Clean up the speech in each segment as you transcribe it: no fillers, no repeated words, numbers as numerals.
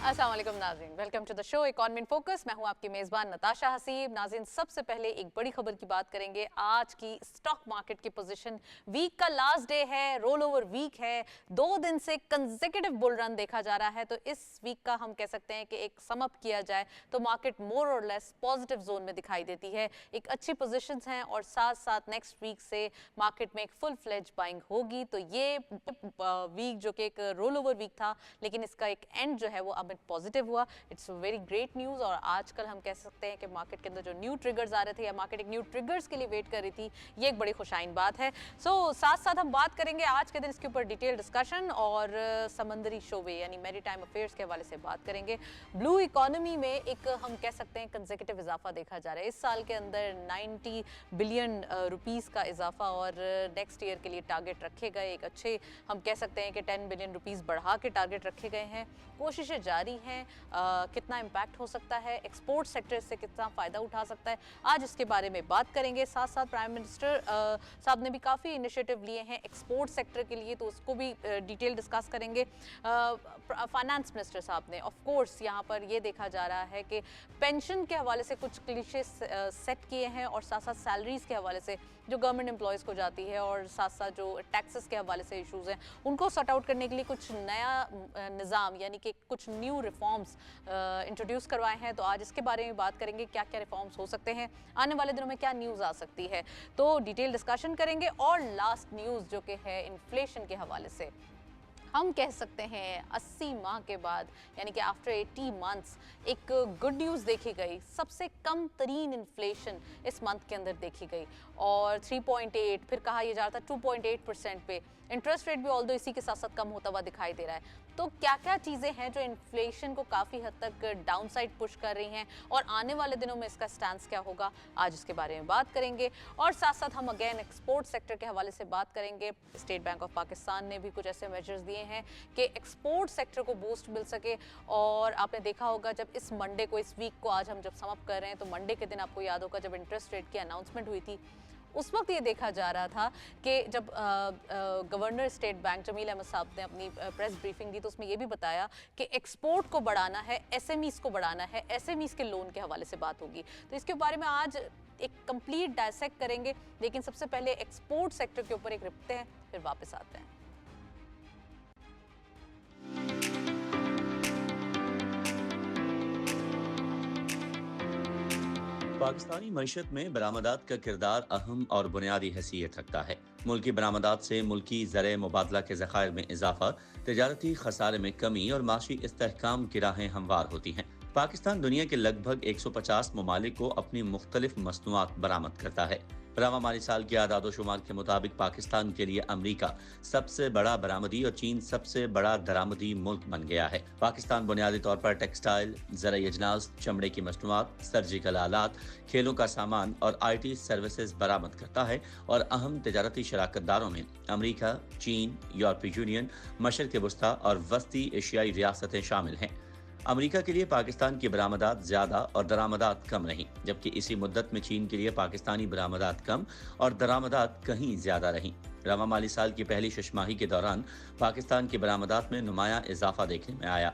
अस्सलाम वालेकुम नाज़रीन, welcome to the show economy in focus. मैं हूं आपकी मेज़बान नताशा हसीब। नाज़रीन, सबसे पहले एक बड़ी खबर की बात करेंगे। आज की स्टॉक मार्केट की पोजीशन, वीक का लास्ट डे है, रोल ओवर वीक है, 2 दिन से कंसेक्यूटिव बुल रन देखा जा रहा है। तो इस वीक का हम कह सकते हैं कि एक सम अप किया जाए तो मार्केट मोर और लेस पॉजिटिव जोन में दिखाई देती है। एक अच्छी पोजीशंस हैं और साथ साथ नेक्स्ट वीक से मार्केट में एक फुल फ्लेज बाइंग होगी। तो ये वीक जो कि एक रोल ओवर वीक था, लेकिन इसका एक एंड जो है वो अब पॉजिटिव हुआ। It's very great news. और आजकल हम कह सकते हैं कि मार्केट के अंदर जो न्यू ट्रिगर्स आ रहे थे या मार्केट एक न्यू ट्रिगर्स के लिए वेट कर रही थी, ये एक बड़ी खुशाइन बात है। साथ साथ हम बात करेंगे आज के दिन इसके ऊपर डिटेल डिस्कशन और समंदरी शोबे यानी मैरीटाइम अफेयर्स के हवाले से बात करेंगे। ब्लू इकोनॉमी में एक हम कह सकते हैं कंसेक्यूटिव इजाफा देखा जा रहा है। इस साल के अंदर 90 बिलियन रुपीस का इजाफा और नेक्स्ट ईयर के लिए टारगेट रखे गए। एक अच्छे हम कह सकते हैं कि 10 बिलियन रुपीस बढ़ा के टारगेट रखे गए हैं। कोशिशें जारी हैं। कितना इम्पैक्ट हो सकता है, एक्सपोर्ट सेक्टर से कितना फ़ायदा उठा सकता है, आज इसके बारे में बात करेंगे। साथ साथ प्राइम मिनिस्टर साहब ने भी काफ़ी इनिशिएटिव लिए हैं एक्सपोर्ट सेक्टर के लिए, तो उसको भी डिटेल डिस्कस करेंगे। फाइनेंस मिनिस्टर साहब ने ऑफ कोर्स यहाँ पर ये देखा जा रहा है कि पेंशन के हवाले से कुछ क्लीशे सेट किए हैं और साथ साथ सैलरीज़ के हवाले से जो गवर्नमेंट एम्प्लॉयज़ को जाती है और साथ साथ जो टैक्सेस के हवाले से इशूज़ हैं उनको सॉर्ट आउट करने के लिए कुछ नया निज़ाम यानी कि कुछ न्यू रिफॉर्म्स इंट्रोड्यूस करवाए हैं। तो आज इसके बारे में बात करेंगे, क्या क्या रिफॉर्म्स हो सकते हैं, आने वाले दिनों में क्या न्यूज़ आ सकती है, तो डिटेल डिस्कशन करेंगे। और लास्ट न्यूज़ जो कि है इन्फ्लेशन के हवाले से, हम कह सकते हैं 80 माह के बाद यानी कि आफ्टर 80 मंथ्स एक गुड न्यूज़ देखी गई। सबसे कम तरीन इन्फ्लेशन इस मंथ के अंदर देखी गई और 3.8, फिर कहा यह जा रहा था 2.8% पे। इंटरेस्ट रेट भी ऑल्दो इसी के साथ साथ कम होता हुआ दिखाई दे रहा है। तो क्या क्या चीज़ें हैं जो इन्फ्लेशन को काफ़ी हद तक डाउन साइड पुश कर रही हैं और आने वाले दिनों में इसका स्टैंस क्या होगा, आज इसके बारे में बात करेंगे। और साथ साथ हम अगेन एक्सपोर्ट सेक्टर के हवाले से बात करेंगे। स्टेट बैंक ऑफ पाकिस्तान ने भी कुछ ऐसे मेजर्स दिए हैं कि एक्सपोर्ट सेक्टर को बूस्ट मिल सके। और आपने देखा होगा जब इस मंडे को, इस वीक को आज हम जब सम अप कर रहे हैं, तो मंडे के दिन आपको याद होगा जब इंटरेस्ट रेट की अनाउंसमेंट हुई थी, उस वक्त ये देखा जा रहा था कि जब governor state bank Jamil Ahmad साहब ने अपनी प्रेस ब्रीफिंग दी तो उसमें ये भी बताया कि एक्सपोर्ट को बढ़ाना है, एसएमईज को बढ़ाना है, एसएमईज के लोन के हवाले से बात होगी। तो इसके बारे में आज एक कंप्लीट डायसेक्ट करेंगे, लेकिन सबसे पहले एक्सपोर्ट सेक्टर के ऊपर एक रिपते हैं, फिर वापस आते हैं। पाकिस्तानी मईशत में बरामदात का किरदार अहम और बुनियादी हैसियत रखता है। मुल्की बरामदात से मुल्की ज़र मुबादला के ज़खायर में इजाफा, तजारती खसारे में कमी और माशी इस्तेहकाम की राहें हमवार होती हैं। पाकिस्तान दुनिया के लगभग 150 ममालिक को अपनी मुख्तलिफ मसनूआत बरामद करता है। रवा माली साल के आदाद शुमार के मुताबिक पाकिस्तान के लिए अमरीका सबसे बड़ा बरामदी और चीन सबसे बड़ा दरामदी मुल्क बन गया है। पाकिस्तान बुनियादी तौर पर टेक्सटाइल, ज़राई अजनास, चमड़े की मसनूआत, सर्जिकल आलात, खेलों का सामान और IT सर्विसेज बरामद करता है और अहम तजारती शराकतदारों में अमरीका, चीन, यूरोपीय यूनियन, मशरक़ वस्ती और वस्ती एशियाई रियासतें शामिल हैं। अमेरिका के लिए पाकिस्तान की बरामदात ज़्यादा और दरामदात कम रहीं, जबकि इसी मुद्दत में चीन के लिए पाकिस्तानी बरामदात कम और दरामदात कहीं ज़्यादा रहीं। रवा माली साल की पहली छमाही के दौरान पाकिस्तान की बरामदात में नुमाया इजाफा देखने में आया।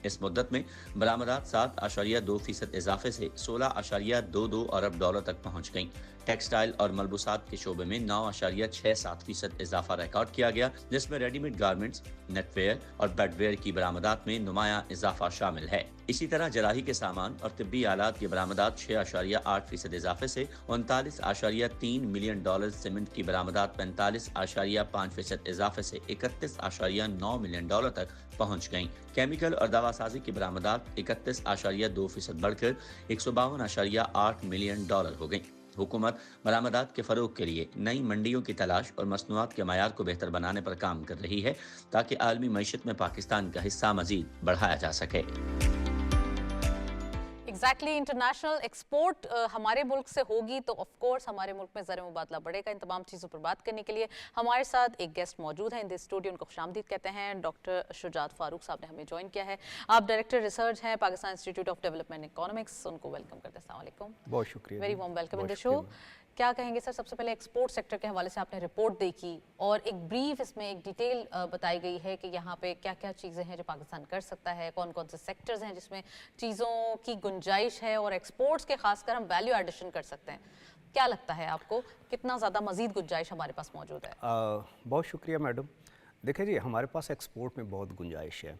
इस मुद्दत में बरामदात 7.2% इजाफे से 16.22 अरब डॉलर तक पहुँच गईं। टेक्सटाइल और मलबूसात के शोबे में 9.67% इजाफा रिकॉर्ड किया गया, जिसमें रेडीमेड गारमेंट्स, नेटवेयर और बेडवेयर की बरामदात में नुमाया इजाफा शामिल है। इसी तरह जराही के सामान और तिब्बी आलात की बरामदात 6.8% इजाफे से 39.3 मिलियन डॉलर, सीमेंट की बरामदात 45.5% इजाफे से 31.9 मिलियन डॉलर तक पहुँच गयी। केमिकल और दवासाजी की बरामदात 31.2% बढ़कर 152.8 मिलियन डॉलर हो गयी। हुकूमत बरामदात के फरोग के लिए नई मंडियों की तलाश और मसनूआत के मयार को बेहतर बनाने पर काम कर रही है, ताकि आलमी मईशत में पाकिस्तान का हिस्सा मजीद बढ़ाया जा सके। एग्जैक्टली इंटरनेशनल एक्सपोर्ट हमारे मुल्क से होगी तो ऑफ कोर्स हमारे मुल्क में ज़र मुबादला बढ़ेगा। इन तमाम चीज़ों पर बात करने के लिए हमारे साथ एक गेस्ट मौजूद हैं इन दिस स्टूडियो, उनको खुशामदीद कहते हैं। डॉक्टर शुजात फारूक साहब ने हमें ज्वाइन किया है। आप डायरेक्टर रिसर्च हैं Pakistan institute of development economics, उनको वेलकम करते हैं। अस्सलाम वालेकुम। बहुत शुक्रिया, very warm welcome in the show. क्या कहेंगे सर, सबसे पहले एक्सपोर्ट सेक्टर के हवाले से आपने रिपोर्ट देखी और एक ब्रीफ इसमें एक डिटेल बताई गई है कि यहाँ पे क्या क्या चीज़ें हैं जो पाकिस्तान कर सकता है, कौन कौन से सेक्टर्स हैं जिसमें चीज़ों की गुंजाइश है और एक्सपोर्ट्स के खासकर हम वैल्यू एडिशन कर सकते हैं। क्या लगता है आपको, कितना ज़्यादा मजीद गुंजाइश हमारे पास मौजूद है? बहुत शुक्रिया मैडम। देखिए जी, हमारे पास एक्सपोर्ट में बहुत गुंजाइश है।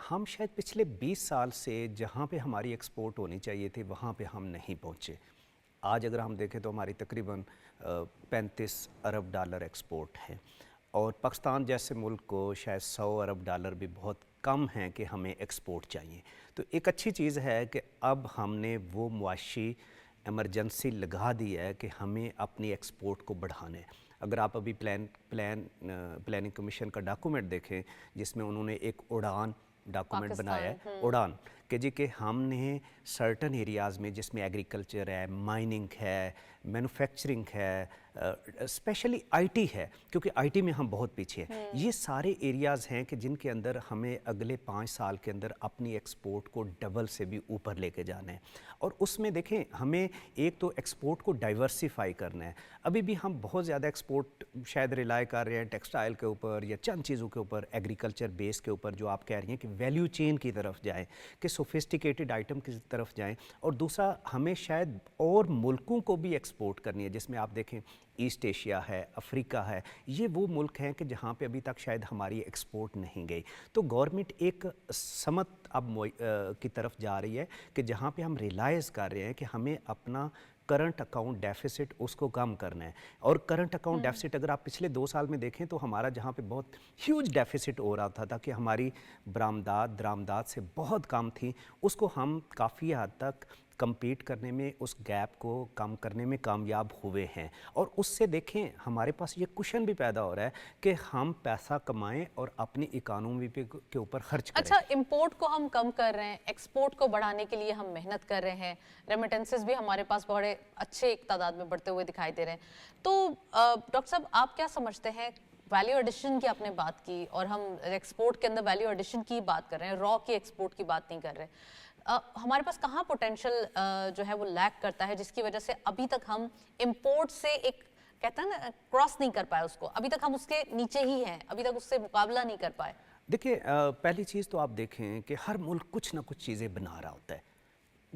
हम शायद पिछले 20 साल से जहाँ पे हमारी एक्सपोर्ट होनी चाहिए थी वहाँ पे हम नहीं पहुँचे। आज अगर हम देखें तो हमारी तकरीबन 35 अरब डॉलर एक्सपोर्ट है और पाकिस्तान जैसे मुल्क को शायद 100 अरब डॉलर भी बहुत कम हैं कि हमें एक्सपोर्ट चाहिए। तो एक अच्छी चीज़ है कि अब हमने वो मुआशी इमरजेंसी लगा दी है कि हमें अपनी एक्सपोर्ट को बढ़ाना है। अगर आप अभी प्लानिंग कमीशन का डॉक्यूमेंट देखें जिसमें उन्होंने एक उड़ान डॉक्यूमेंट बनाया है, उड़ान कि जी कि हमने सर्टन एरियाज़ में जिसमें एग्रीकल्चर है, माइनिंग है, मैन्युफैक्चरिंग है, स्पेशली आईटी है, क्योंकि आईटी में हम बहुत पीछे हैं। ये सारे एरियाज़ हैं कि जिनके अंदर हमें अगले 5 साल के अंदर अपनी एक्सपोर्ट को डबल से भी ऊपर लेके जाना है। और उसमें देखें, हमें एक तो एक्सपोर्ट को डाइवर्सिफाई करना है। अभी भी हम बहुत ज़्यादा एक्सपोर्ट शायद रिलाय कर रहे हैं टेक्सटाइल के ऊपर या चंद चीज़ों के ऊपर, एग्रीकल्चर बेस के ऊपर, जो आप कह रही हैं कि वैल्यू चेन की तरफ जाएँ, कि सोफिस्टिकेटेड आइटम की तरफ जाएं। और दूसरा, हमें शायद और मुल्कों को भी एक्सपोर्ट करनी है, जिसमें आप देखें ईस्ट एशिया है, अफ्रीका है, ये वो मुल्क हैं कि जहाँ पे अभी तक शायद हमारी एक्सपोर्ट नहीं गई। तो गवर्नमेंट एक समत अब की तरफ जा रही है कि जहाँ पे हम रिलाइज़ कर रहे हैं कि हमें अपना करंट अकाउंट डेफिसिट उसको कम करना है। और करंट अकाउंट डेफिसिट अगर आप पिछले 2 साल में देखें तो हमारा जहाँ पे बहुत ह्यूज डेफिसिट हो रहा था कि हमारी दरामदात से बहुत कम थी, उसको हम काफ़ी हद तक compete करने में, उस गैप को कम करने में कामयाब हुए हैं। और उससे देखें हमारे पास ये कुशन भी पैदा हो रहा है कि हम पैसा कमाएं और अपनी इकोनॉमी के ऊपर खर्च करें। अच्छा, इंपोर्ट को हम कम कर रहे हैं, एक्सपोर्ट को बढ़ाने के लिए हम मेहनत कर रहे हैं, रेमिटेंसेस भी हमारे पास बड़े अच्छे एक तादाद में बढ़ते हुए दिखाई दे रहे हैं। तो डॉक्टर साहब, आप क्या समझते हैं, वैल्यू एडिशन की आपने बात की और हम एक्सपोर्ट के अंदर वैल्यू एडिशन की बात कर रहे हैं, रॉ की एक्सपोर्ट की बात नहीं कर रहे। हमारे पास कहाँ पोटेंशियल जो है वो लैक करता है जिसकी वजह से अभी तक हम इंपोर्ट से एक कहते हैं ना क्रॉस नहीं कर पाए उसको, अभी तक हम उसके नीचे ही हैं, अभी तक उससे मुकाबला नहीं कर पाए? देखिए, पहली चीज़ तो आप देखें कि हर मुल्क कुछ ना कुछ चीज़ें बना रहा होता है।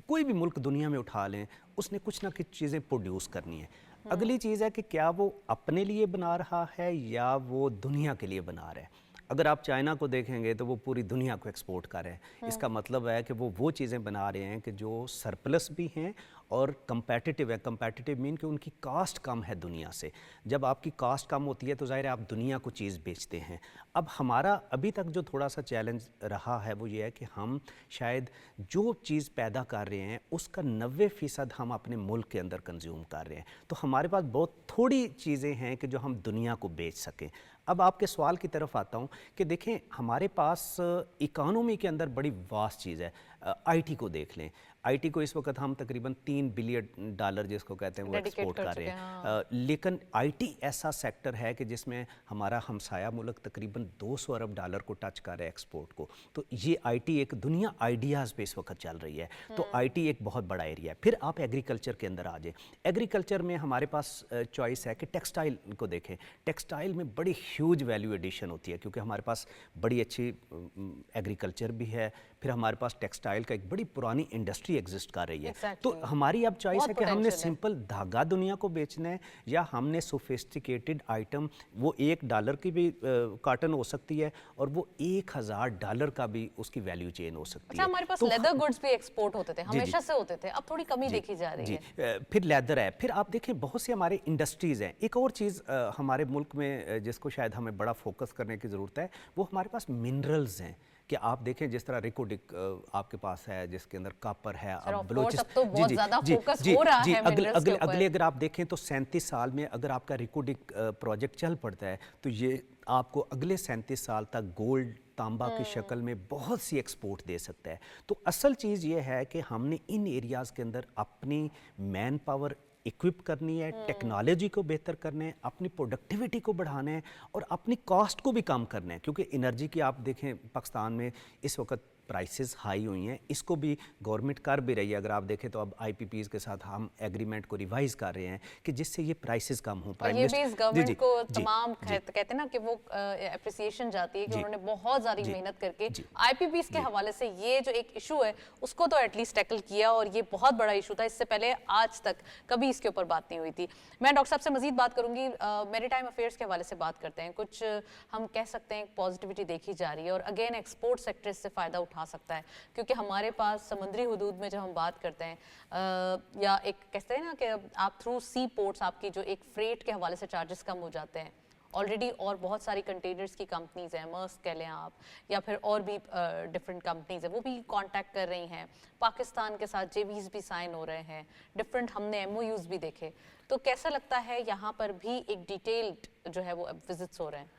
कोई भी मुल्क दुनिया में उठा लें, उसने कुछ ना कुछ चीज़ें प्रोड्यूस करनी है। अगली चीज़ है कि क्या वो अपने लिए बना रहा है या वो दुनिया के लिए बना रहा है। अगर आप चाइना को देखेंगे तो वो पूरी दुनिया को एक्सपोर्ट कर रहे हैं। इसका मतलब है कि वो चीज़ें बना रहे हैं कि जो सरप्लस भी हैं और कंपेटिटिव है। कंपेटिटिव मीन कि उनकी कास्ट कम है दुनिया से। जब आपकी कास्ट कम होती है तो ज़ाहिर है आप दुनिया को चीज़ बेचते हैं। अब हमारा अभी तक जो थोड़ा सा चैलेंज रहा है वो ये है कि हम शायद जो चीज़ पैदा कर रहे हैं उसका 90% हम अपने मुल्क के अंदर कंज्यूम कर रहे हैं। तो हमारे पास बहुत थोड़ी चीज़ें हैं कि जो हम दुनिया को बेच सकें। अब आपके सवाल की तरफ आता हूँ कि देखें, हमारे पास इकानमी के अंदर बड़ी वास्ट चीज़ है। आईटी को देख लें, आईटी को इस वक्त हम तकरीबन $3 बिलियन जिसको कहते हैं वो एक्सपोर्ट कर रहे हैं। लेकिन आईटी ऐसा सेक्टर है कि जिसमें हमारा हमसाया मुल्क तकरीबन $200 अरब को टच कर रहा है एक्सपोर्ट को। तो ये आईटी एक दुनिया आइडियाज़ पे इस वक्त चल रही है। तो आईटी एक बहुत बड़ा एरिया है। फिर आप एग्रीकल्चर के अंदर आ जाए। एग्रीकल्चर में हमारे पास चॉइस है कि टेक्सटाइल को देखें। टेक्सटाइल में बड़ी ह्यूज वैल्यू एडिशन होती है क्योंकि हमारे पास बड़ी अच्छी एग्रीकल्चर भी है। फिर हमारे पास टेक्सटाइल का एक बड़ी पुरानी इंडस्ट्री एग्जिस्ट कर रही है। तो हमारी अब चॉइस है कि हमने सिंपल धागा दुनिया को बेचना है या हमने सोफिस्टिकेटेड आइटम, वो $1 की भी कॉटन हो सकती है और वो $1000 का भी उसकी वैल्यू चेन हो सकती है। हमारे पास लेदर गुड्स भी एक्सपोर्ट होते थे, हमेशा से होते थे, अब थोड़ी कमी देखी जा रही है। फिर लेदर है। फिर आप देखें बहुत से हमारे इंडस्ट्रीज़ हैं। एक और चीज़ हमारे मुल्क में जिसको शायद हमें बड़ा फोकस करने की ज़रूरत है, वो हमारे पास मिनरल्स हैं। कि आप देखें जिस तरह रिकोडिक आपके पास है जिसके अंदर कॉपर है, अब अगले अगर आप देखें तो 37 साल में अगर आपका रिकोडिक प्रोजेक्ट चल पड़ता है तो ये आपको अगले 37 साल तक गोल्ड तांबा की शक्ल में बहुत सी एक्सपोर्ट दे सकता है। तो असल चीज़ ये है कि हमने इन एरियाज़ के अंदर अपनी मैन पावर इक्विप करनी है, टेक्नोलॉजी को बेहतर करना है, अपनी प्रोडक्टिविटी को बढ़ाना है और अपनी कॉस्ट को भी कम करना है। क्योंकि एनर्जी की आप देखें पाकिस्तान में इस वक्त प्राइसेस हाई हुई हैं, इसको भी गवर्नमेंट कर भी रही है। अगर आप देखें तो अब आईपीपीज़ के साथ हम एग्रीमेंट को रिवाइज कर रहे हैं कि जिससे ये प्राइसेस कम हों। और ये भी इस गवर्नमेंट को तमाम जी कहते हैं ना कि वो अप्रिसिएशन जाती है कि जी उन्होंने बहुत सारी जी मेहनत करके जी आईपीपीस के हवाले से ये जो एक इशू है उसको तो एटलीस्ट टैकल किया, और ये बहुत बड़ा इशू था। इससे पहले आज तक कभी इसके ऊपर बात नहीं हुई थी। मैं डॉक्टर साहब से मजीद बात करूंगी, मैरीटाइम अफेयर्स के हवाले से बात करते हैं। कुछ हम कह सकते हैं पॉजिटिविटी देखी जा रही है, और अगेन एक्सपोर्ट सेक्टर इससे फ़ायदा उठा सकता है, क्योंकि हमारे पास समुद्री हुदूद में जब हम बात करते हैं या एक कहते हैं ना कि आप थ्रू सी पोर्ट्स आपकी जो एक फ्रेट के हवाले से चार्जेस कम हो जाते हैं ऑलरेडी, और बहुत सारी कंटेनर्स की कंपनीज हैं, मर्स्क कह लें आप, या फिर और भी डिफरेंट कंपनीज हैं, वो भी कांटेक्ट कर रही हैं। पाकिस्तान के साथ जेवीज भी साइन हो रहे हैं, डिफरेंट हमने एमओयूज भी देखे। तो कैसा लगता है यहाँ पर भी एक डिटेल्ड जो है वो विजिट्स हो रहे हैं?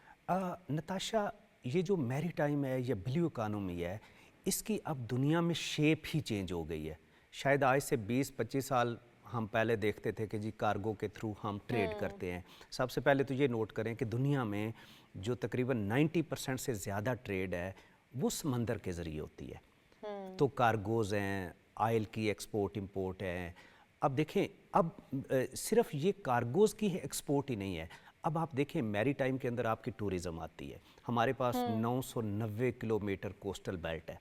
नताशा, ये जो मैरीटाइम है या ब्लू इकानमी है, इसकी अब दुनिया में शेप ही चेंज हो गई है। शायद आज से 20-25 साल हम पहले देखते थे कि जी कार्गो के थ्रू हम ट्रेड करते हैं। सबसे पहले तो ये नोट करें कि दुनिया में जो तकरीबन 90% से ज़्यादा ट्रेड है वो समंदर के ज़रिए होती है। तो कार्गोज़ हैं, आयल की एक्सपोर्ट इंपोर्ट है। अब देखें, अब सिर्फ ये कार्गोज़ की एक्सपोर्ट ही नहीं है, अब आप देखें मैरीटाइम के अंदर आपकी टूरिज़्म आती है। हमारे पास 990 किलोमीटर कोस्टल बेल्ट है,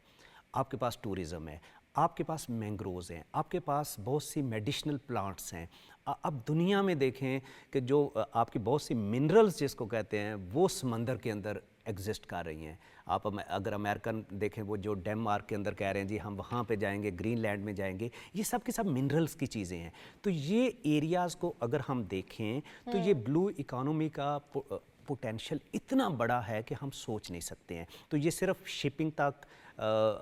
आपके पास टूरिज़्म है, आपके पास मैंग्रोव्स हैं, आपके पास बहुत सी मेडिसिनल प्लांट्स हैं। अब दुनिया में देखें कि जो आपकी बहुत सी मिनरल्स जिसको कहते हैं वो समंदर के अंदर एग्जिस्ट कर रही हैं। आप अगर अमेरिकन देखें, वो जो डेनमार्क के अंदर कह रहे हैं जी हम वहाँ पे जाएंगे, ग्रीनलैंड में जाएंगे, ये सब के सब मिनरल्स की चीज़ें हैं। तो ये एरियाज़ को अगर हम देखें तो ये ब्लू इकानमी का पोटेंशियल इतना बड़ा है कि हम सोच नहीं सकते हैं। तो ये सिर्फ शिपिंग तक,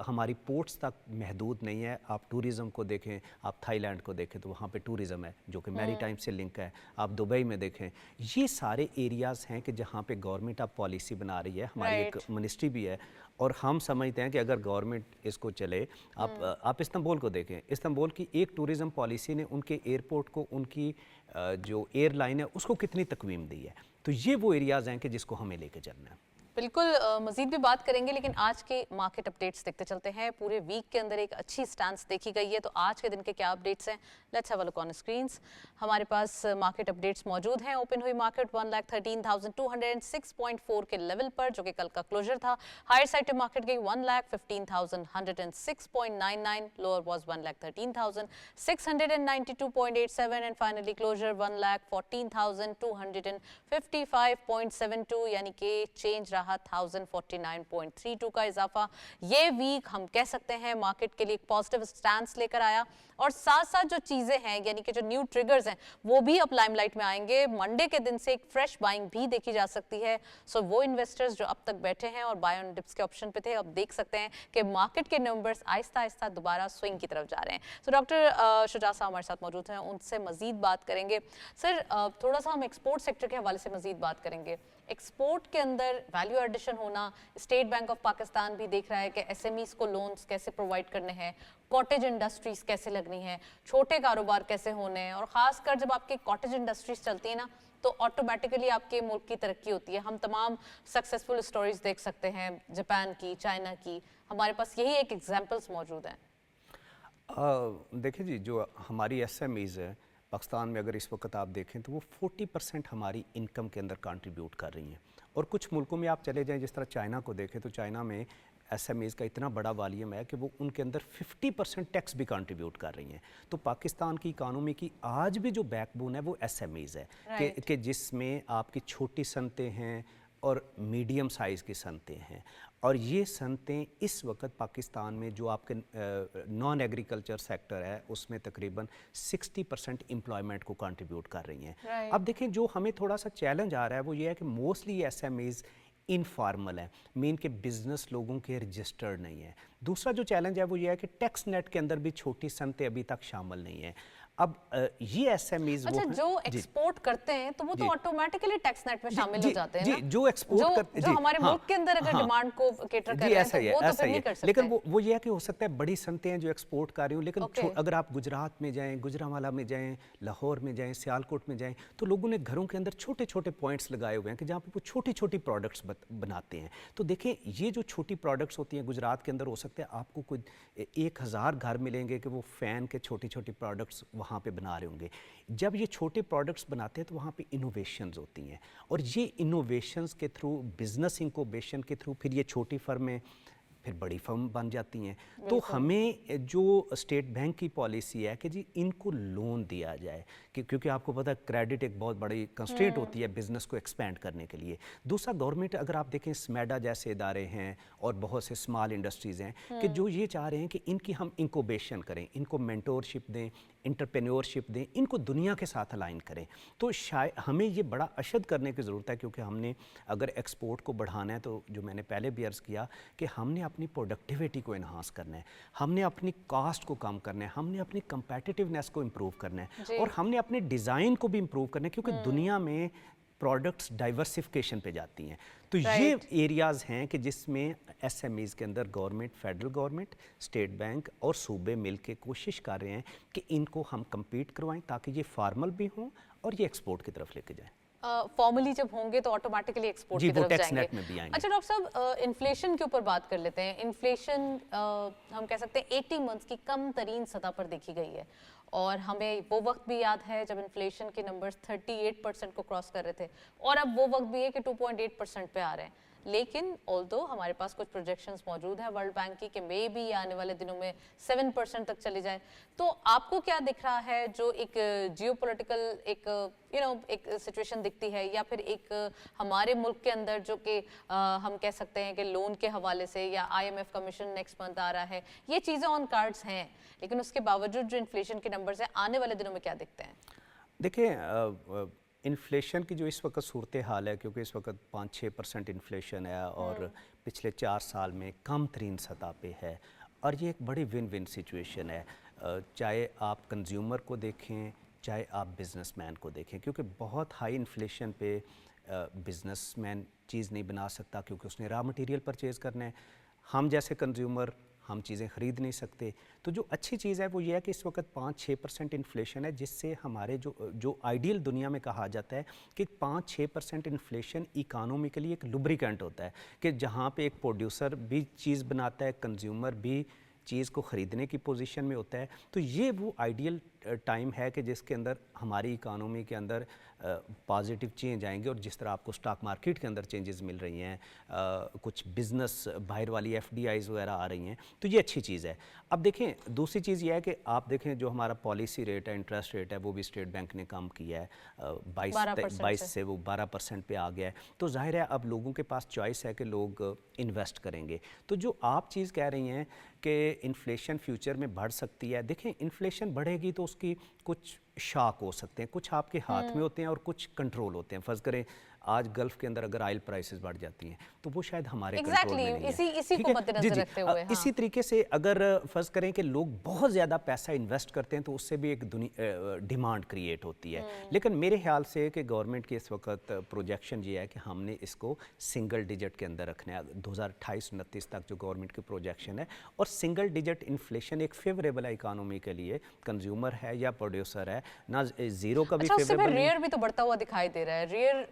हमारी पोर्ट्स तक महदूद नहीं है। आप टूरिज़म को देखें, आप थाईलैंड को देखें तो वहाँ पे टूरिज़म है जो कि मैरीटाइम से लिंक है। आप दुबई में देखें, ये सारे एरियाज़ हैं कि जहाँ पे गवर्नमेंट अब पॉलिसी बना रही है, हमारी एक मिनिस्ट्री भी है, और हम समझते हैं कि अगर गवर्नमेंट इसको चले, आप इस्तांबुल को देखें, इस्तांबुल की एक टूरिज़म पॉलिसी ने उनके एयरपोर्ट को, उनकी जो एयरलाइन है उसको कितनी तकवीम दी है। तो ये वो एरियाज़ हैं कि जिसको हमें लेके चलना है। बिल्कुल, मजीद भी बात करेंगे, लेकिन आज के मार्केट अपडेट्स देखते चलते हैं। पूरे वीक के अंदर एक अच्छी स्टैंस देखी गई है, तो आज के दिन के क्या अपडेट्स हैं, let's have a look on screens. हमारे पास मार्केट अपडेट्स मौजूद हैं। ओपन हुई मार्केट 1,13,206.4 के लेवल पर, जो कि कल का क्लोजर था। हायर साइड मार्केट गई 1,15,106.99, lower was 1,13,692.87 and finally closure 1,14,255.72, यानी कि चेंज रहा 1049.32 का इजाफा। ये वीक हम कह सकते हैं मार्केट के लिए एक पॉजिटिव स्टैंस लेकर आया, और साथ साथ जो चीजें हैं यानी कि जो न्यू ट्रिगर्स हैं वो भी अब लाइमलाइट में आएंगे। मंडे के दिन से एक फ्रेश बाइंग भी देखी जा सकती है। सो वो इन्वेस्टर्स जो अब तक बैठे हैं और बाय ऑन डिप्स के ऑप्शन पे थे, अब देख सकते हैं कि मार्केट के नंबर्स आहिस्ता आहिस्ता दोबारा स्विंग की तरफ जा रहे हैं। सो डॉक्टर शुजा साहब हमारे साथ मौजूद हैं, उनसे मजीद बात करेंगे। सर, थोड़ा सा हम एक्सपोर्ट सेक्टर के हवाले से मजीद बात करेंगे। एक्सपोर्ट के अंदर वैल्यू एडिशन होना, स्टेट बैंक ऑफ पाकिस्तान भी देख रहा है कि एसएमईज को लोन्स कैसे प्रोवाइड करने हैं, कॉटेज इंडस्ट्रीज कैसे लगनी है, छोटे कारोबार कैसे होने हैं, और ख़ासकर जब आपकी कॉटेज इंडस्ट्रीज चलती है ना तो ऑटोमेटिकली आपके मुल्क की तरक्की होती है। हम तमाम सक्सेसफुल स्टोरीज देख सकते हैं, जापान की, चाइना की, हमारे पास यही एक एग्जाम्पल्स मौजूद हैं। देखिए जी, जो हमारी एसएमईज़ है पाकिस्तान में, अगर इस वक्त आप देखें तो वो 40% हमारी इनकम के अंदर कंट्रीब्यूट कर रही हैं। और कुछ मुल्कों में आप चले जाएं, जिस तरह चाइना को देखें तो चाइना में एसएमईज़ का इतना बड़ा वॉल्यूम है कि वो उनके अंदर 50% टैक्स भी कंट्रीब्यूट कर रही हैं। तो पाकिस्तान की इकानमी की आज भी जो बैकबोन है वो एसएमईज़ है, कि जिसमें आपकी छोटी सनतें हैं और मीडियम साइज़ की सनतें हैं। और ये सनतें इस वक्त पाकिस्तान में जो आपके नॉन एग्रीकल्चर सेक्टर है उसमें तकरीबन 60% एम्प्लॉयमेंट को कंट्रीब्यूट कर रही हैं। अब देखें, जो हमें थोड़ा सा चैलेंज आ रहा है वो ये है कि मोस्टली एसएमईज़ इनफॉर्मल है, मीन के बिजनेस लोगों के रजिस्टर्ड नहीं है। दूसरा जो चैलेंज है वो ये है कि टैक्स नेट के अंदर भी छोटी सनतें अभी तक शामिल नहीं है। अब ये एसएमईज अच्छा, जो एक्सपोर्ट करते हैं तो वो तो ऑटोमेटिकली टैक्स नेट में शामिल हो जाते हैं जी, ना? जो एक्सपोर्ट करते जो हमारे मुल्क के अंदर अगर डिमांड को केटर कर रहे हैं तो वो तो फिर नहीं कर सकते। लेकिन वो ये है कि हो सकता है बड़ी सनतें हैं जो एक्सपोर्ट कर रही हूँ, लेकिन अगर आप गुजरात में जाएं, गुजरांवाला में जाएं, लाहौर में जाएं, सियालकोट में जाएं, तो लोगों ने घरों के अंदर छोटे छोटे पॉइंट्स लगाए हुए हैं कि जहाँ पे वो छोटी छोटी प्रोडक्ट्स बनाते हैं। तो देखें, ये जो छोटी प्रोडक्ट्स होती हैं गुजरात के अंदर, हो सकता है आपको कुछ 1000 घर मिलेंगे कि वो फ़ैन के छोटी छोटी प्रोडक्ट्स वहाँ पे बना रहे होंगे। जब ये छोटे प्रोडक्ट्स बनाते हैं तो वहाँ पे इनोवेशंस होती हैं, और ये इनोवेशंस के थ्रू, बिजनेस इंक्यूबेशन के थ्रू, फिर ये छोटी फर्में फिर बड़ी फर्म बन जाती हैं। तो हमें जो स्टेट बैंक की पॉलिसी है कि जी इनको लोन दिया जाए, क्योंकि आपको पता है क्रेडिट एक बहुत बड़ी कंस्ट्रेंट होती है बिजनेस को एक्सपेंड करने के लिए। दूसरा, गवर्नमेंट, अगर आप देखें स्मेडा जैसे इदारे हैं और बहुत से स्मॉल इंडस्ट्रीज़ हैं कि जो ये चाह रहे हैं कि इनकी हम इंक्यूबेशन करें, इनको मेंटोरशिप दें, एंटरप्रेन्योरशिप दें, इनको दुनिया के साथ अलाइन करें। तो शायद हमें ये बड़ा अशद करने की ज़रूरत है, क्योंकि हमने अगर एक्सपोर्ट को बढ़ाना है तो जो मैंने पहले भी अर्ज़ किया कि हमने अपनी प्रोडक्टिविटी को इन्हांस करना है, हमने अपनी कॉस्ट को कम करना है, हमने अपनी कंपेटिटिवनेस को इम्प्रूव करना है, और हमने अपने डिज़ाइन को भी इम्प्रूव करना है, क्योंकि दुनिया में प्रोडक्ट्स डाइवर्सिफिकेशन पे जाती हैं। तो ये एरियाज़ हैं कि जिसमें एसएमईज़ के अंदर government, federal government, state bank और सूबे मिल के कोशिश कर रहे हैं कि इनको हम compete करवाएं, ताकि ये फार्मल भी हों और ये एक्सपोर्ट की तरफ लेके जाएं। फॉर्मली जब होंगे तो ऑटोमेटिकली एक्सपोर्ट की तरफ जाएंगे। नेट में भी आएंगे। अच्छा डॉक्टर साहब, इन्फ्लेशन के ऊपर बात कर लेते हैं। इन्फ्लेशन हम कह सकते हैं 80 मंथ्स की कम तरीन सतह पर देखी गई है, और हमें वो वक्त भी याद है जब इन्फ्लेशन के नंबर्स 38% को क्रॉस कर रहे थे, और अब वो वक्त भी है कि 2.8% पे आ रहे हैं। लेकिन ऑल्दो हमारे पास कुछ प्रोजेक्शंस मौजूद है वर्ल्ड बैंक की कि मे बी आने वाले दिनों में 7% तक चली जाए। तो आपको क्या दिख रहा है, जो एक जियोपॉलिटिकल एक एक सिचुएशन दिखती है, या फिर एक हमारे मुल्क के अंदर जो कि हम कह सकते हैं कि लोन के हवाले से, या IMF कमीशन नेक्स्ट मंथ आ रहा है, ये चीज़ें ऑन कार्ड्स हैं, लेकिन उसके बावजूद जो इन्फ्लेशन के नंबर्स हैं आने वाले दिनों में क्या दिखते हैं? देखिए, इन्फ्लेशन की जो इस वक्त सूरत हाल है, क्योंकि इस वक्त 5-6% इन्फ्लेशन है और पिछले 4 साल में कम तरीन सतह पे है, और ये एक बड़ी विन विन सिचुएशन है। चाहे आप कंज्यूमर को देखें, चाहे आप बिजनेसमैन को देखें, क्योंकि बहुत हाई इन्फ्लेशन पे बिजनेसमैन चीज़ नहीं बना सकता, क्योंकि उसने रॉ मटेरियल परचेज़ करना है। हम जैसे कंज्यूमर हम चीज़ें ख़रीद नहीं सकते। तो जो अच्छी चीज़ है वो ये है कि इस वक्त 5-6% इन्फ्लेशन है, जिससे हमारे जो आइडियल दुनिया में कहा जाता है कि 5-6% इन्फ्लेशन इकानोमिकली एक लुब्रिकेंट होता है, कि जहाँ पे एक प्रोड्यूसर भी चीज़ बनाता है, कंज्यूमर भी चीज़ को ख़रीदने की पोजीशन में होता है। तो ये वो आइडियल टाइम है कि जिसके अंदर हमारी इकानमी के अंदर पॉजिटिव चेंज आएंगे, और जिस तरह आपको स्टॉक मार्केट के अंदर चेंजेस मिल रही हैं, कुछ बिज़नेस बाहर वाली FDIs वगैरह आ रही हैं, तो ये अच्छी चीज़ है। अब देखें, दूसरी चीज़ ये है कि आप देखें जो हमारा पॉलिसी रेट है, इंटरेस्ट रेट है, वो भी स्टेट बैंक ने कम किया है, 22 से वो 12% पे आ गया है। तो जाहिर है अब लोगों के पास चॉइस है कि लोग इन्वेस्ट करेंगे। तो जो आप चीज़ कह रही हैं कि इन्फ्लेशन फ्यूचर में बढ़ सकती है, देखें इन्फ्लेशन बढ़ेगी तो उसकी कुछ शॉक हो सकते हैं, कुछ आपके हाथ में होते हैं और कुछ कंट्रोल होते हैं। फ़र्ज़ करें आज गल्फ़ के अंदर अगर ऑयल प्राइसेस बढ़ जाती हैं तो वो शायद हमारे कंट्रोल में नहीं है। इसी को मद्देनजर रखते हुए इसी तरीके से अगर फ़र्ज़ करें कि लोग बहुत ज़्यादा पैसा इन्वेस्ट करते हैं तो उससे भी एक डिमांड क्रिएट होती है। लेकिन मेरे ख्याल से कि गवर्नमेंट की इस वक्त प्रोजेक्शन ये है कि हमने इसको सिंगल डिजिट के अंदर रखना है 2028-29 तक जो गवर्नमेंट की प्रोजेक्शन है, और सिंगल डिजिट इन्फ्लेशन एक फेवरेबल है इकानमी के लिए, कंज्यूमर है या प्रोड्यूसर है ना, ज़ीरो का भी फेवरेबल। रियर भी तो बढ़ता हुआ दिखाई दे रहा है, रियर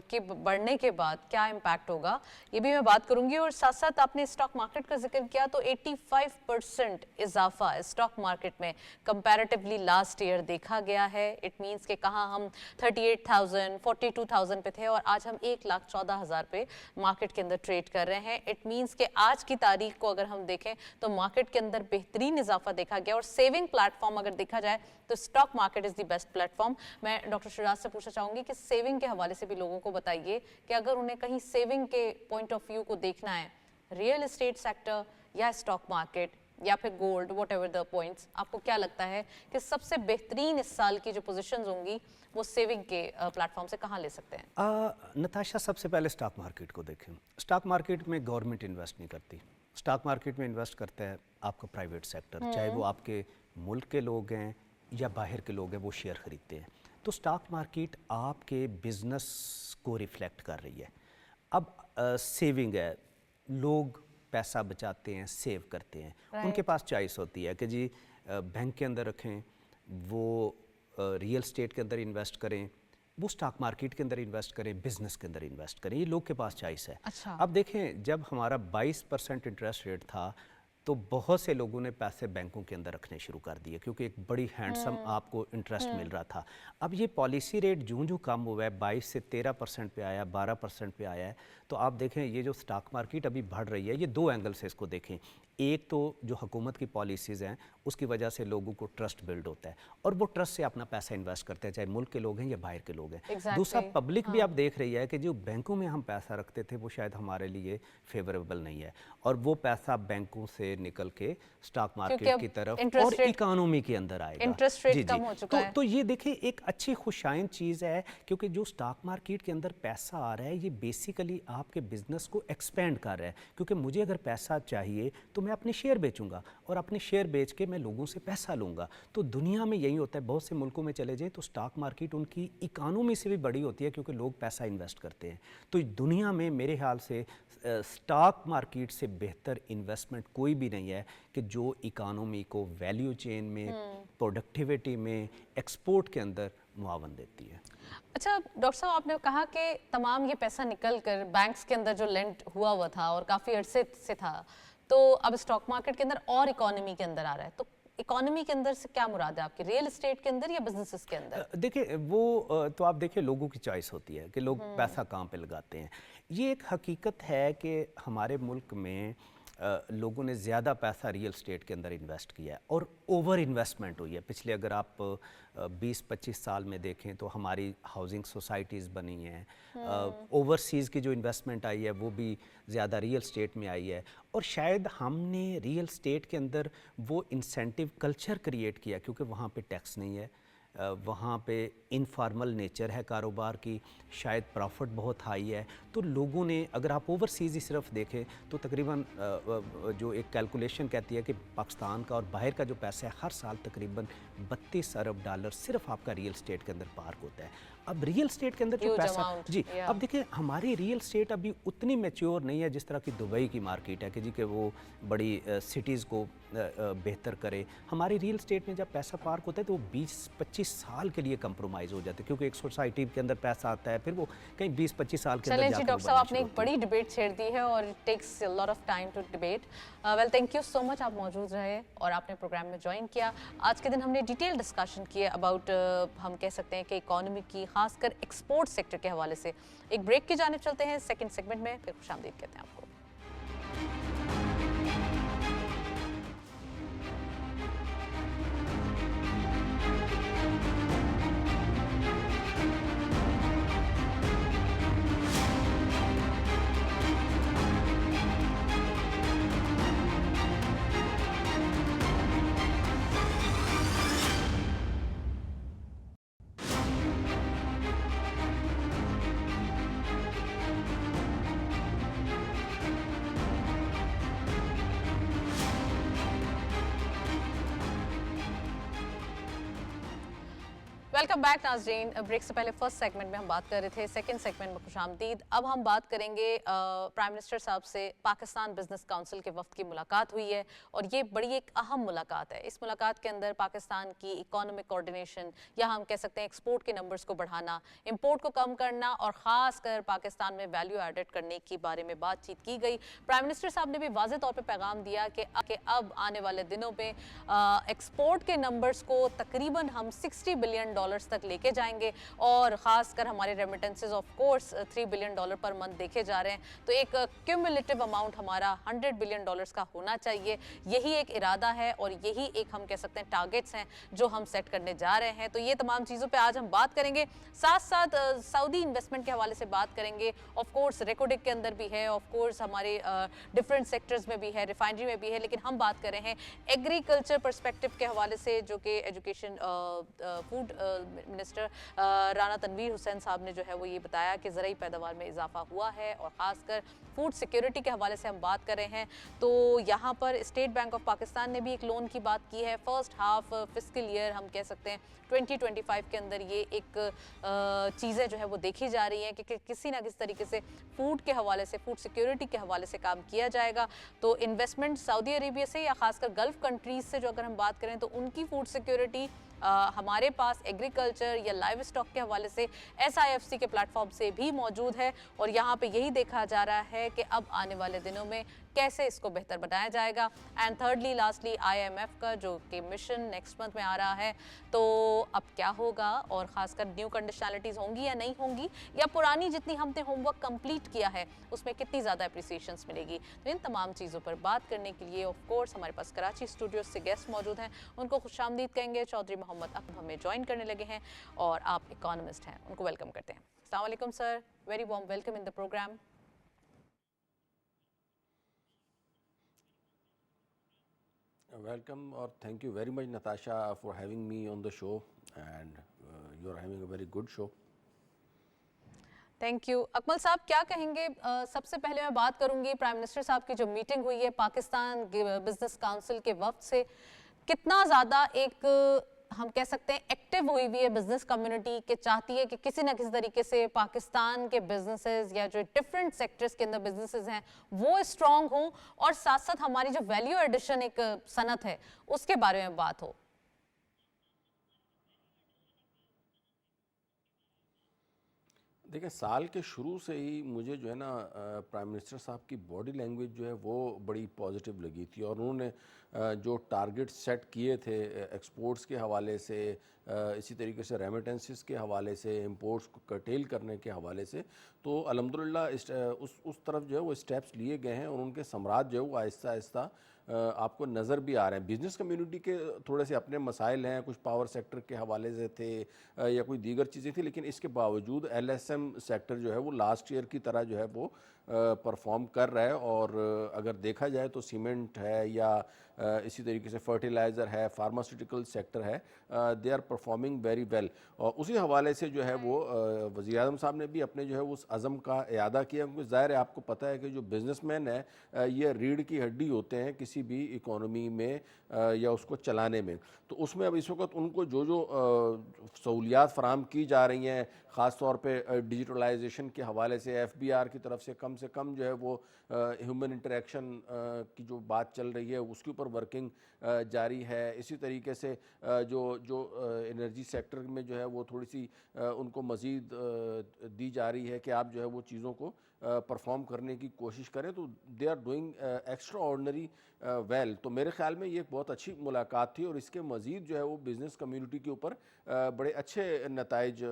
के बढ़ने के बाद क्या इम्पैक्ट होगा ये भी मैं बात करूंगी। और साथ साथ आपने स्टॉक मार्केट का जिक्र किया, तो 85% इजाफा स्टॉक मार्केट में कंपैरेटिवली लास्ट ईयर देखा गया है। इट मींस कि कहाँ हम 38,000 42,000 पे थे और आज हम 1,14,000 पे मार्केट के अंदर ट्रेड कर रहे हैं। इट मींस कि आज की तारीख को अगर हम देखें तो मार्केट के अंदर बेहतरीन इजाफा देखा गया, और सेविंग प्लेटफॉर्म अगर देखा जाए तो stock market is the best platform. मैं डॉक्टर शुजात से पूछना चाहूंगी कि सेविंग के हवाले से भी लोगों को बताइए कि अगर उन्हें कहीं सेविंग के पॉइंट ऑफ व्यू को देखना है, रियल एस्टेट सेक्टर या स्टॉक मार्केट या फिर gold, what ever the points, आपको क्या लगता है कि सबसे बेहतरीन इस साल की जो पोजीशंस होंगी वो सेविंग के प्लेटफॉर्म से कहाँ ले सकते हैं? नताशा, सबसे पहले स्टॉक मार्केट को देखें। स्टॉक मार्केट में गवर्नमेंट इन्वेस्ट नहीं करती, स्टॉक मार्केट में इन्वेस्ट करता है आपका प्राइवेट सेक्टर, चाहे वो आपके मुल्क के लोग हैं या बाहर के लोग हैं वो शेयर ख़रीदते हैं। तो स्टॉक मार्केट आपके बिज़नेस को रिफ्लेक्ट कर रही है। अब सेविंग है, लोग पैसा बचाते हैं, सेव करते हैं, उनके पास चॉइस होती है कि जी बैंक के अंदर रखें, वो रियल स्टेट के अंदर इन्वेस्ट करें, वो स्टॉक मार्केट के अंदर इन्वेस्ट करें, बिजनेस के अंदर इन्वेस्ट करें, ये लोग के पास चॉइस है। अच्छा। अब देखें, जब हमारा 22% इंटरेस्ट रेट था तो बहुत से लोगों ने पैसे बैंकों के अंदर रखने शुरू कर दिए क्योंकि एक बड़ी हैंडसम आपको इंटरेस्ट मिल रहा था। अब ये पॉलिसी रेट जूं कम हुआ है, 22 से 13% पे आया, 12% पे आया है, तो आप देखें ये जो स्टॉक मार्केट अभी बढ़ रही है, ये दो एंगल से इसको देखें। एक तो जो हुकूमत की पॉलिसीज़ हैं उसकी वजह से लोगों को ट्रस्ट बिल्ड होता है और वो ट्रस्ट से अपना पैसा इन्वेस्ट करते हैं, चाहे मुल्क के लोग हैं या बाहर के लोग हैं। दूसरा, पब्लिक भी आप देख रही है कि जो बैंकों में हम पैसा रखते थे वो शायद हमारे लिए फेवरेबल नहीं है और वो पैसा बैंकों से निकल के स्टॉक मार्केट की तरफ और इकोनॉमी के अंदर आएगा। इंटरेस्ट रेट कम हो चुका है। तो ये देखिए एक अच्छी खुशाइन चीज़ है क्योंकि जो स्टॉक मार्केट के अंदर पैसा आ रहा है ये बेसिकली आपके बिजनेस को एक्सपेंड कर रहा है, क्योंकि मुझे अगर पैसा चाहिए तो मैं अपने शेयर बेचूंगा और अपने शेयर बेच के मैं लोगों से पैसा लूँगा। तो दुनिया में यही होता है, बहुत से मुल्कों में चले जाएं तो स्टॉक मार्केट उनकी इकोनॉमी से भी बड़ी होती है क्योंकि लोग पैसा इन्वेस्ट करते हैं। तो दुनिया में मेरे ख्याल से स्टॉक मार्केट से बेहतर इन्वेस्टमेंट कोई भी नहीं है कि जो इकोनॉमी को वैल्यू चेन में, प्रोडक्टिविटी में, एक्सपोर्ट के अंदर मुआवन देती है। अच्छा डॉक्टर साहब, आपने कहा कि तमाम ये पैसा निकल कर बैंक्स के अंदर जो लेंड हुआ था और काफ़ी अरसे से था, तो अब स्टॉक मार्केट के अंदर और इकोनॉमी के अंदर आ रहा है। तो इकोनॉमी के अंदर से क्या मुराद है आपकी, रियल एस्टेट के अंदर या बिजनेसेस के अंदर? देखिए वो तो आप देखिए लोगों की चॉइस होती है कि लोग पैसा कहाँ पे लगाते हैं। ये एक हकीकत है कि हमारे मुल्क में लोगों ने ज़्यादा पैसा रियल स्टेट के अंदर इन्वेस्ट किया है और ओवर इन्वेस्टमेंट हुई है। पिछले अगर आप 20-25 साल में देखें तो हमारी हाउसिंग सोसाइटीज़ बनी हैं, ओवरसीज़ की जो इन्वेस्टमेंट आई है वो भी ज़्यादा रियल स्टेट में आई है और शायद हमने रियल स्टेट के अंदर वो इंसेंटिव कल्चर क्रिएट किया क्योंकि वहाँ पे टैक्स नहीं है, वहाँ पे इनफॉर्मल नेचर है कारोबार की, शायद प्रॉफिट बहुत हाई है। तो लोगों ने, अगर आप ओवरसीज़ ही सिर्फ देखें तो तकरीबन जो एक कैलकुलेशन कहती है कि पाकिस्तान का और बाहर का जो पैसा है हर साल तकरीबन 32 अरब डॉलर सिर्फ आपका रियल स्टेट के अंदर पार्क होता है। अब रियल स्टेट के अंदर जो पैसा जी, अब देखिए हमारी रियल स्टेट अभी उतनी मैच्योर नहीं है जिस तरह की दुबई की मार्केट है कि जी कि वो बड़ी सिटीज़ को बेहतर करे। हमारी रियल स्टेट में जब पैसा पार्क होता है तो वो 20-25 साल के लिए कंप्रोमाइज़ हो जाता है क्योंकि एक सोसाइटी के अंदर पैसा आता है फिर वो कहीं 20-25 साल के अंदर चलें जी डॉक्टर साहब, आपने एक बड़ी डिबेट छेड़ दी है और it takes a lot of time to debate. Well, thank you so much, आप मौजूद रहे और आपने प्रोग्राम में ज्वाइन किया। आज के दिन हमने डिटेल डिस्कशन किए अबाउट हम कह सकते हैं कि इकोनॉमी की, खासकर एक्सपोर्ट सेक्टर के हवाले से। एक ब्रेक की जानिब चलते हैं सेकंड सेगमेंट में, फिर खुशामदीद कहते हैं आपको। वेलकम बैक नाज़रीन। ब्रेक से पहले फर्स्ट सेगमेंट में हम बात कर रहे थे, सेकंड सेगमेंट में खुशामदीद। अब हम बात करेंगे प्राइम मिनिस्टर साहब से। पाकिस्तान बिजनेस काउंसिल के वफ्द की मुलाकात हुई है और ये बड़ी एक अहम मुलाकात है। इस मुलाकात के अंदर पाकिस्तान की इकोनॉमिक कोऑर्डिनेशन या हम कह सकते हैं एक्सपोर्ट के नंबर्स को बढ़ाना, इंपोर्ट को कम करना और ख़ास कर पाकिस्तान में वैल्यू एडेड करने के बारे में बातचीत की गई। प्राइम मिनिस्टर साहब ने भी वाज़ेह तौर पर पैगाम दिया कि अब आने वाले दिनों में एक्सपोर्ट के नंबर्स को तकरीबन हम $60 बिलियन तक लेके जाएंगे और खासकर हमारे remittances of course $3 billion per month देखे जा रहे हैं। तो एक क्यूमुलेटिव अमाउंट हमारा $100 बिलियन का होना चाहिए। यही एक इरादा है और यही एक हम कह सकते हैं टारगेट्स हैं जो हम सेट करने जा रहे हैं। तो ये तमाम चीज़ों पे आज हम बात करेंगे, साथ साथ सऊदी इन्वेस्टमेंट के हवाले से बात करेंगे। ऑफ कोर्स रेकोडिक के अंदर भी है, ऑफ कोर्स हमारे डिफरेंट सेक्टर्स में भी है, रिफाइनरी में भी है, लेकिन हम बात कर रहे हैं एग्रीकल्चर पर्सपेक्टिव के हवाले से जो कि education, food minister Rana Tanveer Hussain साहब ने जो है वो ये बताया कि ज़रूरी पैदावार में इजाफा हुआ है और ख़ासकर फूड सिक्योरिटी के हवाले से हम बात कर रहे हैं तो यहाँ पर स्टेट बैंक ऑफ पाकिस्तान ने भी एक लोन की बात की है। फर्स्ट हाफ फिस्कल ईयर हम कह सकते हैं 2025 के अंदर ये एक चीज़ें जो है वो देखी जा रही हैं कि किसी ना किसी तरीके से फूड के हवाले से, फूड सिक्योरिटी के हवाले से काम किया जाएगा। तो इन्वेस्टमेंट सऊदी अरेबिया से या खासकर गल्फ कंट्रीज से जो अगर हम बात करें तो उनकी फूड सिक्योरिटी हमारे पास एग्रीकल्चर या लाइव स्टॉक के हवाले से SIFC के प्लेटफॉर्म से भी मौजूद है और यहाँ पे यही देखा जा रहा है कि अब आने वाले दिनों में कैसे इसको बेहतर बनाया जाएगा। एंड थर्डली लास्टली IMF का जो कि मिशन नेक्स्ट मंथ में आ रहा है तो अब क्या होगा और ख़ासकर न्यू कंडीशनलिटीज़ होंगी या नहीं होंगी या पुरानी जितनी हमने होमवर्क कंप्लीट किया है उसमें कितनी ज़्यादा अप्रिसिएशंस मिलेगी। तो इन तमाम चीज़ों पर बात करने के लिए ऑफ कोर्स हमारे पास कराची स्टूडियो से गेस्ट मौजूद हैं, उनको खुशामदीद कहेंगे। चौधरी मोहम्मद अब हमें ज्वाइन करने लगे हैं और आप इकोनॉमिस्ट हैं, उनको वेलकम करते हैं। अस्सलाम वालेकुम sir, very warm welcome in the programme. Welcome or thank you very much Natasha for having me on the show and you are having a very good show. Thank you. Akmal साहब क्या कहेंगे? सबसे पहले मैं बात करूंगी प्राइम मिनिस्टर साहब की जो मीटिंग हुई है पाकिस्तान बिजनेस काउंसिल के वक्त से, कितना ज़्यादा एक हम कह सकते हैं एक्टिव हुई हुई है बिजनेस कम्युनिटी के, चाहती है कि किसी ना किसी तरीके से पाकिस्तान के बिजनेसेस या जो डिफरेंट सेक्टर्स के अंदर बिजनेसेस हैं वो स्ट्रांग हों और साथ साथ हमारी जो वैल्यू एडिशन एक सनत है उसके बारे में बात हो। देखिए साल के शुरू से ही मुझे जो है ना प्राइम मिनिस्टर साहब की बॉडी लैंग्वेज जो है वो बड़ी पॉजिटिव लगी थी और उन्होंने जो टारगेट सेट किए थे एक्सपोर्ट्स के हवाले से, इसी तरीके से रेमिटेंसेस के हवाले से, इंपोर्ट्स को कर्टेल करने के हवाले से, तो अल्हम्दुलिल्लाह उस तरफ जो है वो स्टेप्स लिए गए हैं और उनके सम्राट जो है वो आहिस्ता आहिस्ता आपको नज़र भी आ रहे हैं। बिज़नेस कम्युनिटी के थोड़े से अपने मसाइल हैं, कुछ पावर सेक्टर के हवाले से थे या कोई दीगर चीज़ें थी, लेकिन इसके बावजूद LSM सेक्टर जो है वो लास्ट ईयर की तरह जो है वो परफॉर्म कर रहा है। और अगर देखा जाए तो सीमेंट है या इसी तरीके से फर्टिलाइज़र है, फार्मास्यूटिकल सेक्टर है, they are performing very well. और उसी हवाले से जो है वो वज़ीर आज़म साहब ने भी अपने जो है उस अज़म का इयादा किया, क्योंकि ज़ाहिर है आपको पता है कि जो बिज़नेसमैन है ये रीढ़ की हड्डी होते हैं किसी भी इकोनॉमी में या उसको चलाने में। तो उसमें अब इस वक्त उनको जो जो सहूलियात फराम की जा रही हैं, ख़ास तौर पे डिजिटलाइजेशन के हवाले से FBR की तरफ से कम जो है वो ह्यूमन इंटरेक्शन की जो बात चल रही है उसके ऊपर वर्किंग जारी है। इसी तरीके से जो एनर्जी सेक्टर में जो है वो थोड़ी सी उनको मज़ीद दी जा रही है कि आप जो है वो चीज़ों को परफॉर्म करने की कोशिश करें, तो they are doing extraordinary well. तो मेरे ख्याल में ये एक बहुत अच्छी मुलाकात थी और इसके मज़ीद जो है वो बिज़नेस कम्युनिटी के ऊपर बड़े अच्छे नताइज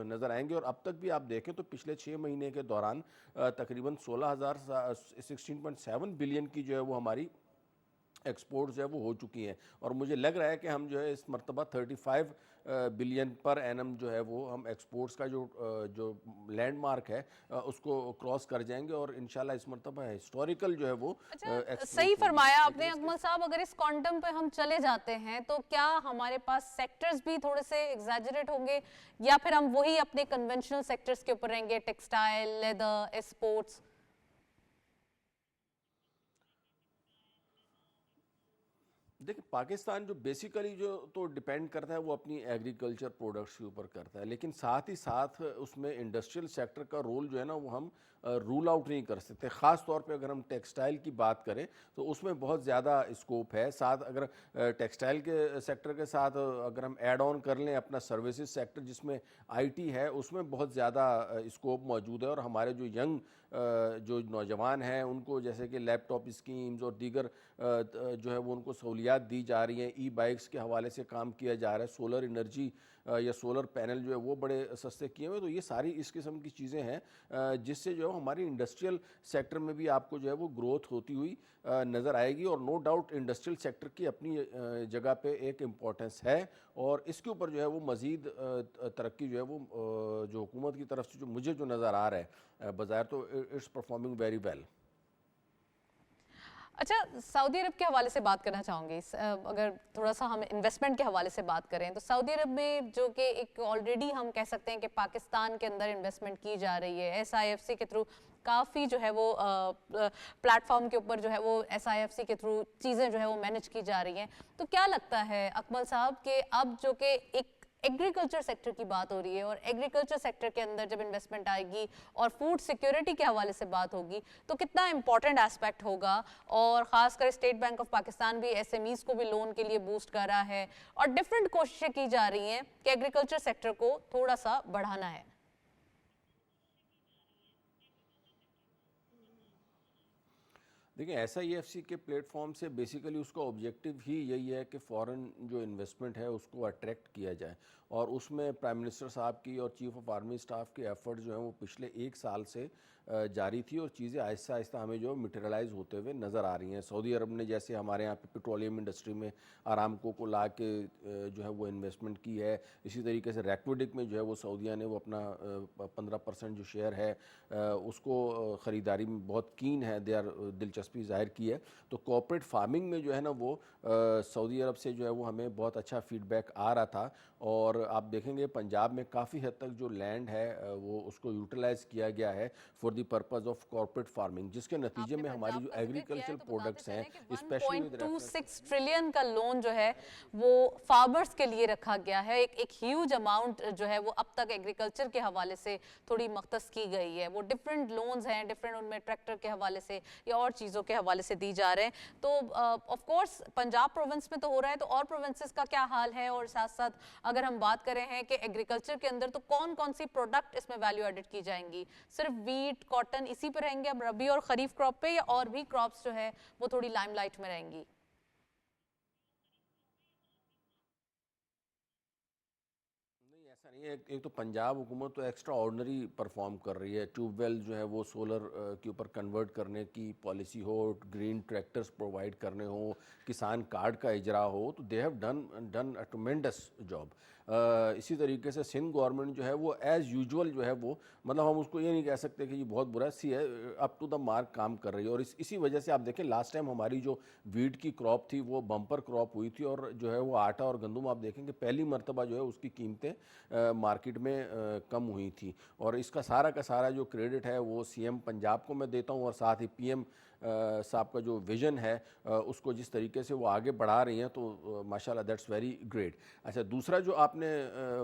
नज़र आएंगे। और अब तक भी आप देखें तो पिछले 6 महीने के दौरान तकरीबन 16,7 बिलियन की जो है वो हमारी एक्सपोर्ट्स जो है वो हो चुकी हैं और मुझे लग रहा है कि हम जो है इस मरतबा 35 बिलियन पर एनम जो है वो हम एक्सपोर्ट्स का जो लैंडमार्क है उसको क्रॉस कर जाएंगे और इंशाल्लाह इस मरतबा हिस्टोरिकल जो है वो सही फरमाया आपने अकमल साहब। अगर इस क्वांटम पे हम चले जाते हैं तो क्या हमारे पास सेक्टर्स भी थोड़े से एग्जैजरेट होंगे या फिर हम वही अपने कन्वेंशनल सेक्टर्स के ऊपर रहेंगे, टेक्सटाइल, लेदर, एक्सपोर्ट्स? देखिए पाकिस्तान जो बेसिकली जो तो डिपेंड करता है वो अपनी एग्रीकल्चर प्रोडक्ट्स के ऊपर करता है, लेकिन साथ ही साथ उसमें इंडस्ट्रियल सेक्टर का रोल जो है ना वो हम रूल आउट नहीं कर सकते। ख़ास तौर पे अगर हम टेक्सटाइल की बात करें तो उसमें बहुत ज़्यादा स्कोप है। साथ अगर टेक्सटाइल के सेक्टर के साथ अगर हम ऐड ऑन कर लें अपना सर्विसेज सेक्टर जिसमें IT है, उसमें बहुत ज़्यादा स्कोप मौजूद है। और हमारे जो यंग जो नौजवान हैं उनको जैसे कि लैपटॉप स्कीम्स और दीगर जो है वो उनको सहूलियात दी जा रही हैं, E-बाइक्स के हवाले से काम किया जा रहा है, सोलर एनर्जी या सोलर पैनल जो है वो बड़े सस्ते किए हुए। तो ये सारी इस किस्म की चीज़ें हैं जिससे जो है हमारी इंडस्ट्रियल सेक्टर में भी आपको जो है वो ग्रोथ होती हुई नज़र आएगी। और नो डाउट इंडस्ट्रियल सेक्टर की अपनी जगह पे एक इम्पोर्टेंस है और इसके ऊपर जो है वो मज़ीद तरक्की जो है वो जो हुकूमत की तरफ से जो मुझे जो नज़र आ रहा है बज़ाहिर तो इट्स परफॉर्मिंग वेरी वेल। अच्छा, सऊदी अरब के हवाले से बात करना चाहूँगी। अगर थोड़ा सा हम इन्वेस्टमेंट के हवाले से बात करें तो सऊदी अरब में जो कि एक ऑलरेडी हम कह सकते हैं कि पाकिस्तान के अंदर इन्वेस्टमेंट की जा रही है SIFC के थ्रू, काफ़ी जो है वो प्लेटफॉर्म के ऊपर जो है वो SIFC के थ्रू चीज़ें जो है वो मैनेज की जा रही हैं। तो क्या लगता है अकमल साहब कि अब जो कि एक एग्रीकल्चर सेक्टर की बात हो रही है और एग्रीकल्चर सेक्टर के अंदर जब इन्वेस्टमेंट आएगी और फूड सिक्योरिटी के हवाले से बात होगी तो कितना इंपॉर्टेंट एस्पेक्ट होगा, और खासकर स्टेट बैंक ऑफ पाकिस्तान भी SMEs को भी लोन के लिए बूस्ट कर रहा है और डिफरेंट कोशिशें की जा रही हैं कि एग्रीकल्चर सेक्टर को थोड़ा सा बढ़ाना है। देखिए SIFC के प्लेटफॉर्म से बेसिकली उसका ऑब्जेक्टिव ही यही है कि फ़ॉरेन जो इन्वेस्टमेंट है उसको अट्रैक्ट किया जाए, और उसमें प्राइम मिनिस्टर साहब की और चीफ ऑफ आर्मी स्टाफ के एफर्ट जो हैं वो पिछले 1 साल से जारी थी, और चीज़ें आहिस्ता आहिस्ता हमें जो मटेरियलाइज होते हुए नज़र आ रही हैं। सऊदी अरब ने जैसे हमारे यहाँ पे पेट्रोलियम इंडस्ट्री में आरामको को ला के जो है वो इन्वेस्टमेंट की है, इसी तरीके से रैक्विडिक में जो है वो सऊदीया ने वो अपना 15% जो शेयर है उसको ख़रीदारी में बहुत कीन है, दे आर दिलचस्पी ज़ाहिर की है। तो कॉर्पोरेट फार्मिंग में जो है ना वो सऊदी अरब से जो है वो हमें बहुत अच्छा फीडबैक आ रहा था, और आप देखेंगे पंजाब में काफ़ी हद तक जो लैंड है वो उसको यूटिलाइज़ किया गया है for the purpose of corporate farming, जिसके नतीजे में हमारी जो एग्रीकल्चर प्रोडक्ट्स हैं स्पेशली 1.26 ट्रिलियन का लोन जो है वो फार्मर्स के लिए रखा गया है। एक ह्यूज अमाउंट जो है वो अब तक एग्रीकल्चर के हवाले से थोड़ी मख्तस की गई है। वो डिफरेंट लोन्स हैं, डिफरेंट उनमें ट्रैक्टर के हवाले से या और चीज़ों के हवाले से दी जा रहे हैं। तो ऑफ कोर्स पंजाब प्रोविंस में तो हो रहा है, तो और प्रोविंसेस का क्या हाल है, और साथ साथ अगर हम बात करें हैं कि एग्रीकल्चर के अंदर तो कौन कौन सी प्रोडक्ट इसमें वैल्यू एडिड की जाएंगी, सिर्फ वीट कॉटन इसी पे रहेंगे अब रबी और खरीफ क्रॉप पे, या और भी क्रॉप्स जो है वो थोड़ी लाइमलाइट में रहेंगी? नहीं, ऐसा नहीं है। एक तो पंजाब हुकूमत तो एक्स्ट्रा ऑर्डनरी परफॉर्म कर रही है। ट्यूबवेल जो है वो सोलर के ऊपर कन्वर्ट करने की पॉलिसी हो, ग्रीन ट्रैक्टर्स प्रोवाइड करने हो, किसान कार्ड का इजरा हो, तो they have done a tremendous job. इसी तरीके से सिंध गवर्नमेंट जो है वो एज़ यूजुअल जो है वो, मतलब हम उसको ये नहीं कह सकते कि ये बहुत बुरा सी है, अप टू द मार्क काम कर रही है। और इसी वजह से आप देखें लास्ट टाइम हमारी जो वीट की क्रॉप थी वो बम्पर क्रॉप हुई थी, और जो है वो आटा और गंदम आप देखेंगे पहली मरतबा जो है उसकी कीमतें मार्केट में कम हुई थी। और इसका सारा का सारा जो क्रेडिट है वो CM पंजाब को मैं देता हूँ, और साथ ही PM साहब का जो विज़न है उसको जिस तरीके से वो आगे बढ़ा रही हैं, तो माशाल्लाह दैट्स वेरी ग्रेट। अच्छा, दूसरा जो आपने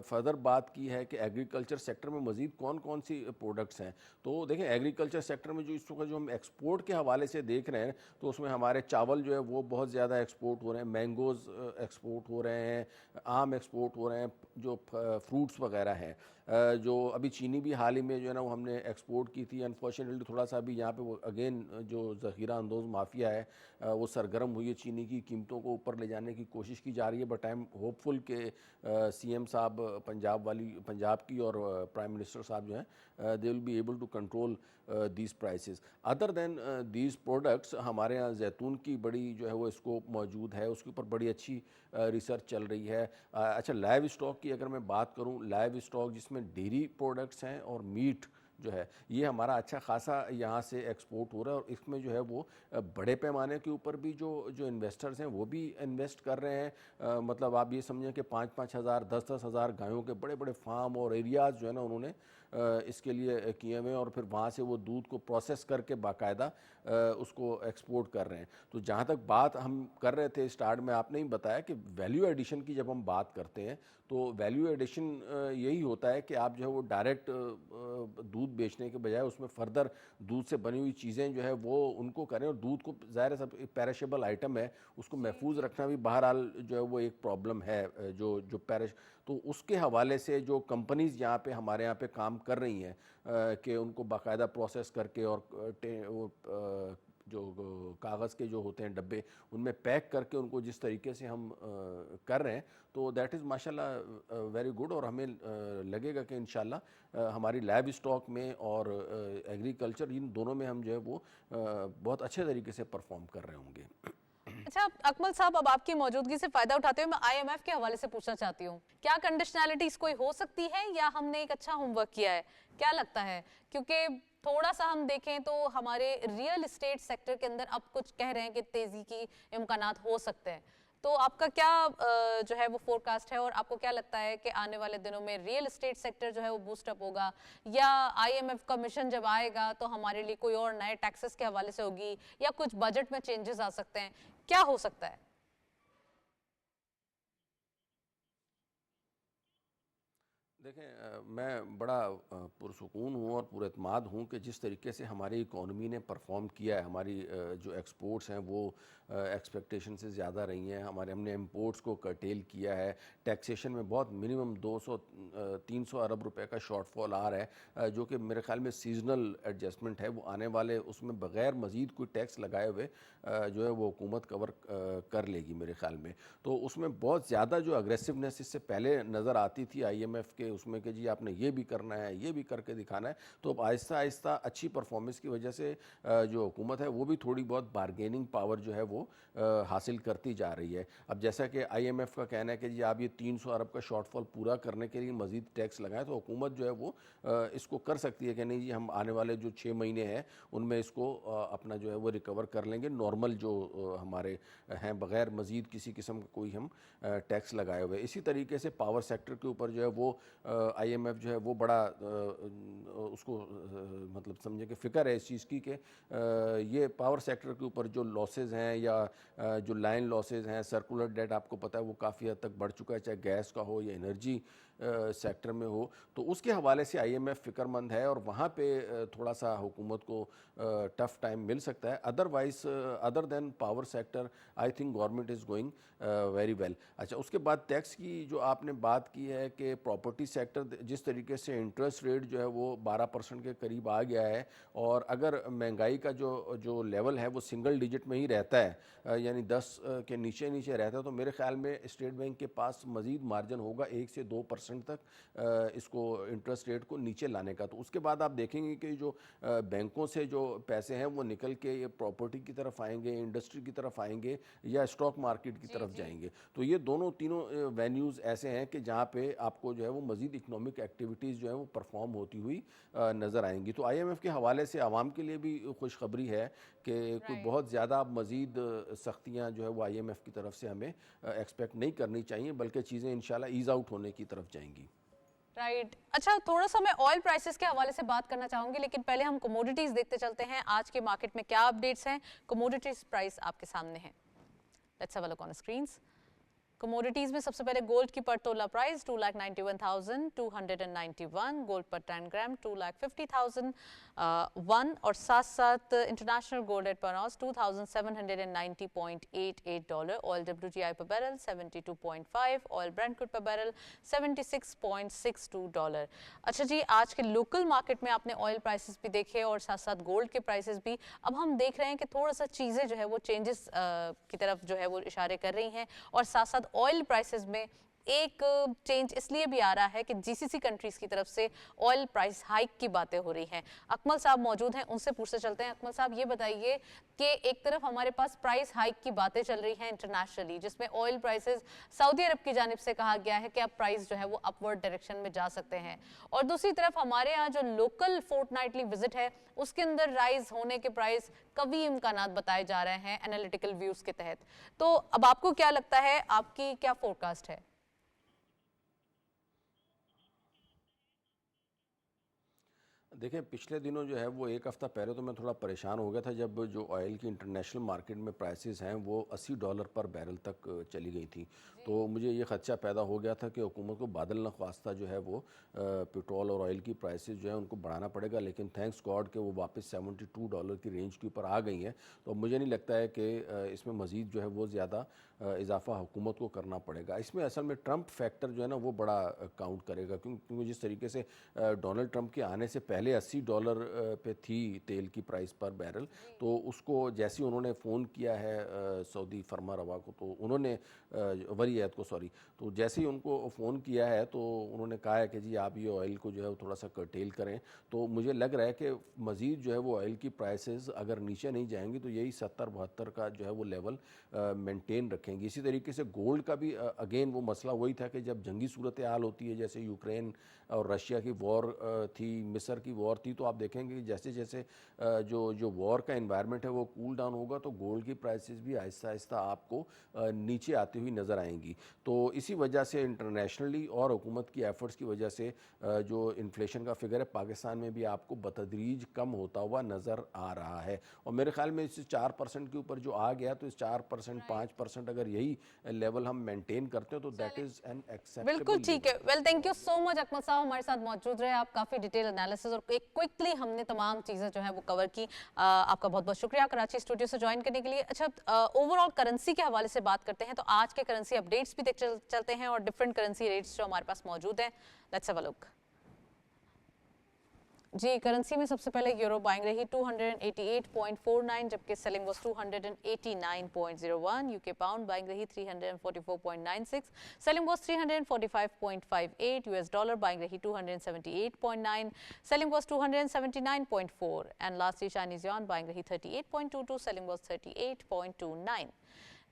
फर्दर बात की है कि एग्रीकल्चर सेक्टर में मज़ीद कौन कौन सी प्रोडक्ट्स हैं, तो देखें एग्रीकल्चर सेक्टर में जो इस वक्त जो हम एक्सपोर्ट के हवाले से देख रहे हैं तो उसमें हमारे चावल जो है वो बहुत ज़्यादा एक्सपोर्ट हो रहे हैं, मैंगोज़ एक्सपोर्ट हो रहे हैं, आम एक्सपोर्ट हो रहे हैं, जो फ्रूट्स वगैरह हैं, जो अभी चीनी भी हाल ही में जो है ना वो हमने एक्सपोर्ट की थी। अनफॉर्चुनेटली थोड़ा सा अभी यहाँ पे वो अगेन जो ज़ख़ीरा अंदोज़ माफिया है वो सरगर्म हुई है, चीनी की कीमतों को ऊपर ले जाने की कोशिश की जा रही है, बट आई एम होपफुल के CM साहब पंजाब की और प्राइम मिनिस्टर साहब जो हैं they will be able to control these prices. Other than these products हमारे यहाँ जैतून की बड़ी जो है वो स्कोप मौजूद है, उसके ऊपर बड़ी अच्छी रिसर्च चल रही है। अच्छा, लाइव स्टॉक की अगर मैं बात करूँ, लाइव स्टॉक जिसमें डेयरी प्रोडक्ट्स हैं और मीट जो है ये हमारा अच्छा खासा यहाँ से एक्सपोर्ट हो रहा है, और इसमें जो है वो बड़े पैमाने के ऊपर भी जो इन्वेस्टर्स हैं वो भी इन्वेस्ट कर रहे हैं। मतलब आप ये समझें कि 5-5 हज़ार 10-10 हज़ार गायों के बड़े बड़े फार्म और एरियाज़ जो है ना उन्होंने इसके लिए किए हुए हैं, और फिर वहाँ से वो दूध को प्रोसेस करके बाकायदा उसको एक्सपोर्ट कर रहे हैं। तो जहाँ तक बात हम कर रहे थे स्टार्ट में, आपने ही बताया कि वैल्यू एडिशन की जब हम बात करते हैं तो वैल्यू एडिशन यही होता है कि आप जो है वो डायरेक्ट दूध बेचने के बजाय उसमें फर्दर दूध से बनी हुई चीज़ें जो है वो उनको करें, और दूध को ज़ाहिर है सब पेरिशेबल आइटम है, उसको महफूज रखना भी बहरहाल जो है वो एक प्रॉब्लम है जो पेरिश, तो उसके हवाले से जो कंपनीज़ यहाँ पे हमारे यहाँ पे काम कर रही हैं कि उनको बाकायदा प्रोसेस करके और जो कागज़ के जो होते हैं डब्बे उनमें पैक करके उनको जिस तरीके से हम कर रहे हैं, तो दैट इज़ माशाल्लाह वेरी गुड। और हमें लगेगा कि इंशाल्लाह हमारी लाइव स्टॉक में और एग्रीकल्चर इन दोनों में हम जो है वो बहुत अच्छे तरीके से परफॉर्म कर रहे होंगे। अच्छा अकमल साहब, अब आपकी मौजूदगी से फायदा उठाते हुए मैं IMF के हवाले से पूछना चाहती हूँ, क्या कंडीशनैलिटीज कोई हो सकती है या हमने एक अच्छा होमवर्क किया है, क्या लगता है? क्योंकि थोड़ा सा हम देखें तो हमारे रियल एस्टेट सेक्टर के अंदर अब कुछ कह रहे हैं कि तेजी की इम्कानात हो सकते हैं। तो आपका क्या जो है वो फोरकास्ट है, और आपको क्या लगता है कि आने वाले दिनों में रियल एस्टेट सेक्टर जो है वो बूस्टअप होगा, या आईएमएफ का मिशन जब आएगा तो हमारे लिए कोई और नए टैक्सेस के हवाले से होगी, या कुछ बजट में चेंजेस आ सकते हैं, क्या हो सकता है? देखें, मैं बड़ा पुरसुकून हूँ और पुरएतमाद हूँ कि जिस तरीके से हमारी इकॉनमी ने परफॉर्म किया है, हमारी जो एक्सपोर्ट्स हैं वो एक्सपेक्टेशन से ज़्यादा रही हैं। हमने इंपोर्ट्स को कर्टेल किया है। टैक्सेशन में बहुत मिनिमम 200-300 अरब रुपए का शॉर्टफॉल आ रहा है, जो कि मेरे ख्याल में सीजनल एडजस्टमेंट है, वो आने वाले उसमें बग़ैर मज़ीद कोई टैक्स लगाए हुए जो है वो हुकूमत कवर कर लेगी मेरे ख्याल में। तो उसमें बहुत ज़्यादा जो अग्रेसिवनेस इससे पहले नज़र आती थी आईएमएफ के उसमें कि जी आपने ये भी करना है, ये भी करके दिखाना है, तो अब आहिस्ता आहिस्ता अच्छी परफॉर्मेंस की वजह से जो हुकूमत है वो भी थोड़ी बहुत बारगेनिंग पावर जो है वो हासिल करती जा रही है। अब जैसा कि आईएमएफ का कहना है कि जी आप ये 300 अरब का शॉर्टफॉल पूरा करने के लिए मज़ीद टैक्स लगाएं, तो हुकूमत जो है वो इसको कर सकती है कि नहीं जी हम आने वाले जो 6 महीने हैं उनमें इसको अपना जो है वो रिकवर कर लेंगे, नॉर्मल जो हमारे हैं, बग़ैर मज़ीद किसी किस्म का कोई हम टैक्स लगाए हुए। इसी तरीके से पावर सेक्टर के ऊपर जो है वो आईएमएफ जो है वो बड़ा उसको मतलब समझे कि फ़िक्र है इस चीज़ की कि ये पावर सेक्टर के ऊपर जो लॉसेस हैं या जो लाइन लॉसेस हैं, सर्कुलर डेट आपको पता है वो काफ़ी हद तक बढ़ चुका है, चाहे गैस का हो या एनर्जी सेक्टर में हो, तो उसके हवाले से आईएमएफ फ़िक्रमंद है और वहाँ पे थोड़ा सा हुकूमत को टफ़ टाइम मिल सकता है। Otherwise other than power sector I think government is going very well. अच्छा, उसके बाद टैक्स की जो आपने बात की है कि प्रॉपर्टी सेक्टर जिस तरीके से इंटरेस्ट रेट जो है वो 12% के करीब आ गया है, और अगर महंगाई का जो लेवल है वो सिंगल डिजिट में ही रहता है, यानी 10 के नीचे नीचे रहता है, तो मेरे ख्याल में स्टेट बैंक के पास मज़ीद मार्जिन होगा 1 से 2% तक इसको इंटरेस्ट रेट को नीचे लाने का। तो उसके बाद आप देखेंगे कि जो बैंकों से जो पैसे हैं वो निकल के ये प्रॉपर्टी की तरफ आएंगे, इंडस्ट्री की तरफ आएंगे, या स्टॉक मार्केट की तरफ जाएंगे। तो ये दोनों तीनों वेन्यूज़ ऐसे हैं कि जहाँ पे आपको जो है वो मज़ीद इकोनॉमिक एक्टिविटीज़ जो है वो परफॉर्म होती हुई नज़र आएंगी। तो आईएमएफ के हवाले से आवाम के लिए भी खुशखबरी है कि कोई बहुत ज़्यादा अब मज़ीद सख्तियाँ जो है वो आईएमएफ की तरफ से हमें एक्सपेक्ट नहीं करनी चाहिए, बल्कि चीज़ें इंशाल्लाह ईज़ आउट होने की तरफ जाएंगी। राइट। अच्छा, थोड़ा सा मैं ऑयल प्राइसेस के हवाले से बात करना चाहूंगी, लेकिन पहले हम कमोडिटीज देखते चलते हैं आज के मार्केट में क्या अपडेट्स हैं। कमोडिटीज प्राइस आपके सामने है, let's have a look on screens. Commodities में सबसे पहले गोल्ड की पर तोला प्राइस 2,91,291, गोल्ड पर 10 ग्राम 2,50,001, और साथ साथ इंटरनेशनल गोल्ड रेट पर ऑunce $2,790.88, ऑयल WTI पर बैरल 72.5, ऑयल ब्रेंट क्रूड पर बैरल $76.62। अच्छा जी, आज के लोकल मार्केट में आपने ऑयल प्राइसेस भी देखे और साथ साथ गोल्ड के प्राइसेस भी। अब हम देख रहे हैं कि थोड़ा सा चीज़ें जो है वो चेंजेस की तरफ जो है वो इशारे कर रही हैं, और साथ साथ ऑयल प्राइसेस में एक चेंज इसलिए भी आ रहा है कि जीसीसी कंट्रीज की तरफ से ऑयल प्राइस हाइक की बातें हो रही हैं। अकमल साहब मौजूद हैं, उनसे पूछते चलते हैं। अकमल साहब, ये बताइए कि एक तरफ हमारे पास प्राइस हाइक की बातें चल रही हैं इंटरनेशनली, जिसमें ऑयल प्राइसेस सऊदी अरब की जानिब से कहा गया है कि अब प्राइस जो है वो अपवर्ड डायरेक्शन में जा सकते हैं, और दूसरी तरफ हमारे यहाँ जो लोकल फोर्टनाइटली विजिट है उसके अंदर राइज होने के प्राइस कभी इम्कानात बताए जा रहे हैं एनालिटिकल व्यूज के तहत। तो अब आपको क्या लगता है, आपकी क्या फोरकास्ट है? देखें, पिछले दिनों जो है वो एक हफ़्ता पहले तो मैं थोड़ा परेशान हो गया था जब जो ऑयल की इंटरनेशनल मार्केट में प्राइसेस हैं वो $80 पर बैरल तक चली गई थी। तो मुझे ये ख़दशा पैदा हो गया था कि हुकूमत को बादल नख्वास्ता जो है वो पेट्रोल और ऑयल की प्राइसेस जो है उनको बढ़ाना पड़ेगा, लेकिन थैंक्स गॉड कि वो वापस $72 की रेंज के ऊपर आ गई हैं। तो मुझे नहीं लगता है कि इसमें मज़ीद जो है वो ज़्यादा इजाफा हुकूमत को करना पड़ेगा। इसमें असल में ट्रंप फैक्टर जो है ना वो बड़ा काउंट करेगा, क्योंकि जिस तरीके से डोनाल्ड ट्रंप के आने से पहले $80 पे थी तेल की प्राइस पर बैरल, तो उसको जैसे उन्होंने फ़ोन किया है सऊदी फर्मा रवा को, तो उन्होंने वरीयत को सॉरी, तो जैसे ही उनको फ़ोन किया है तो उन्होंने कहा है कि जी आप ये ऑयल को जो है थोड़ा सा कर्टेल करें। तो मुझे लग रहा है कि मज़ीद जो है वो ऑयल की प्राइसेस अगर नीचे नहीं जाएंगी तो यही 70-72 का जो है वो लेवल मेंटेन रखेंगी। इसी तरीके से गोल्ड का भी अगेन वो मसला वही था कि जब जंगी सूरत हाल होती है, जैसे यूक्रेन और रशिया की वॉर थी, मिस्र की वॉर थी, तो आप देखेंगे कि जैसे जैसे जो वॉर का इन्वायरमेंट है वो कूल डाउन होगा तो गोल्ड की प्राइसेस भी आहिस्ता आहिस्ता आपको नीचे आती हुई नज़र आएंगी। तो इसी वजह से इंटरनेशनली और हुकूमत की एफर्ट्स की वजह से जो इन्फ्लेशन का फिगर है पाकिस्तान में भी आपको बतदरीज कम होता हुआ नज़र आ रहा है। और मेरे ख्याल में इस 4% के ऊपर जो आ गया, तो इस 4% 5% अगर यही लेवल हम मेंटेन करते हैं तो दैट इज़ एन एक्सेप्टेबल। बिल्कुल ठीक है। Well, thank you so much Akmal साहब, हमारे साथ मौजूद रहे। आप काफ़ी डिटेल एनालिसिस और एक क्विकली हमने तमाम चीज़ें जो है वो कवर की। आपका बहुत बहुत शुक्रिया कराची स्टूडियो से ज्वाइन करने के लिए। अच्छा, ओवरऑल करेंसी के हवाले से बात करते हैं तो आज के करेंसी अपडेट्स भी देख चलते हैं और डिफरेंट करेंसी रेट्स जो हमारे पास मौजूद हैं। Let's have a look. जी, करेंसी में सबसे पहले यूरो बाइंग रही 288.49, जबकि selling was 289.01। UK pound buying रही 344.96, selling was 345.58। US dollar buying रही 278.9, selling was 279.4। And lastly Chinese yuan buying रही 38.22, selling was 38.29।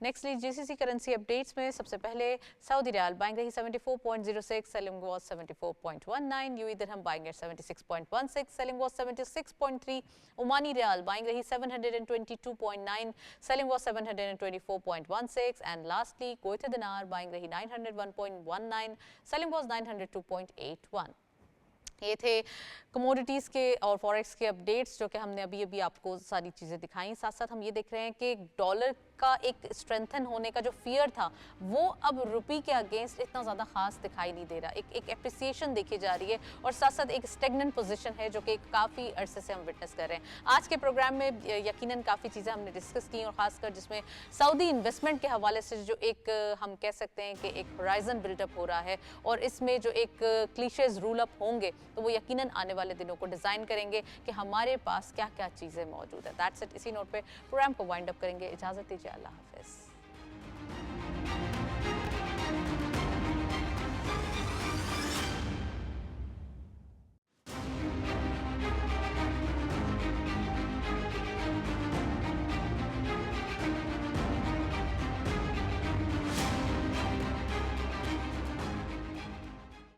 Nextly GCC currency updates में सबसे पहले सऊदी रियाल बाइंग रही 74.06, selling was 74.19। UAE dirham buying at 76.16, selling was 76.3। Omani riyal buying रही 722.9, selling was 724.16। And lastly Kuwaiti दिनार buying रही 901.19, selling was 902.81। ये थे कमोडिटीज़ के और फॉरेक्स के अपडेट्स जो कि हमने अभी अभी आपको सारी चीज़ें दिखाई। साथ साथ हम ये देख रहे हैं कि डॉलर का एक स्ट्रेंथन होने का जो फियर था वो अब रुपी के अगेंस्ट इतना ज़्यादा खास दिखाई नहीं दे रहा। एक एप्रिसिएशन देखी जा रही है और साथ साथ एक स्टेगनेंट पोजीशन है जो कि काफ़ी अरसे से हम विटनेस कर रहे हैं। आज के प्रोग्राम में यकीनन काफ़ी चीज़ें हमने डिस्कस की और ख़ासकर जिसमें सऊदी इन्वेस्टमेंट के हवाले से जो एक हम कह सकते हैं कि एक होराइजन बिल्डअप हो रहा है और इसमें जो एक क्लीशेज रूल अप होंगे तो वो यकीनन आने वाले दिनों को डिज़ाइन करेंगे कि हमारे पास क्या क्या चीज़ें मौजूद है। That's it. इसी नोट पे प्रोग्राम को वाइंड अप करेंगे। इजाज़त दीजिए, अल्लाह हाफिज़।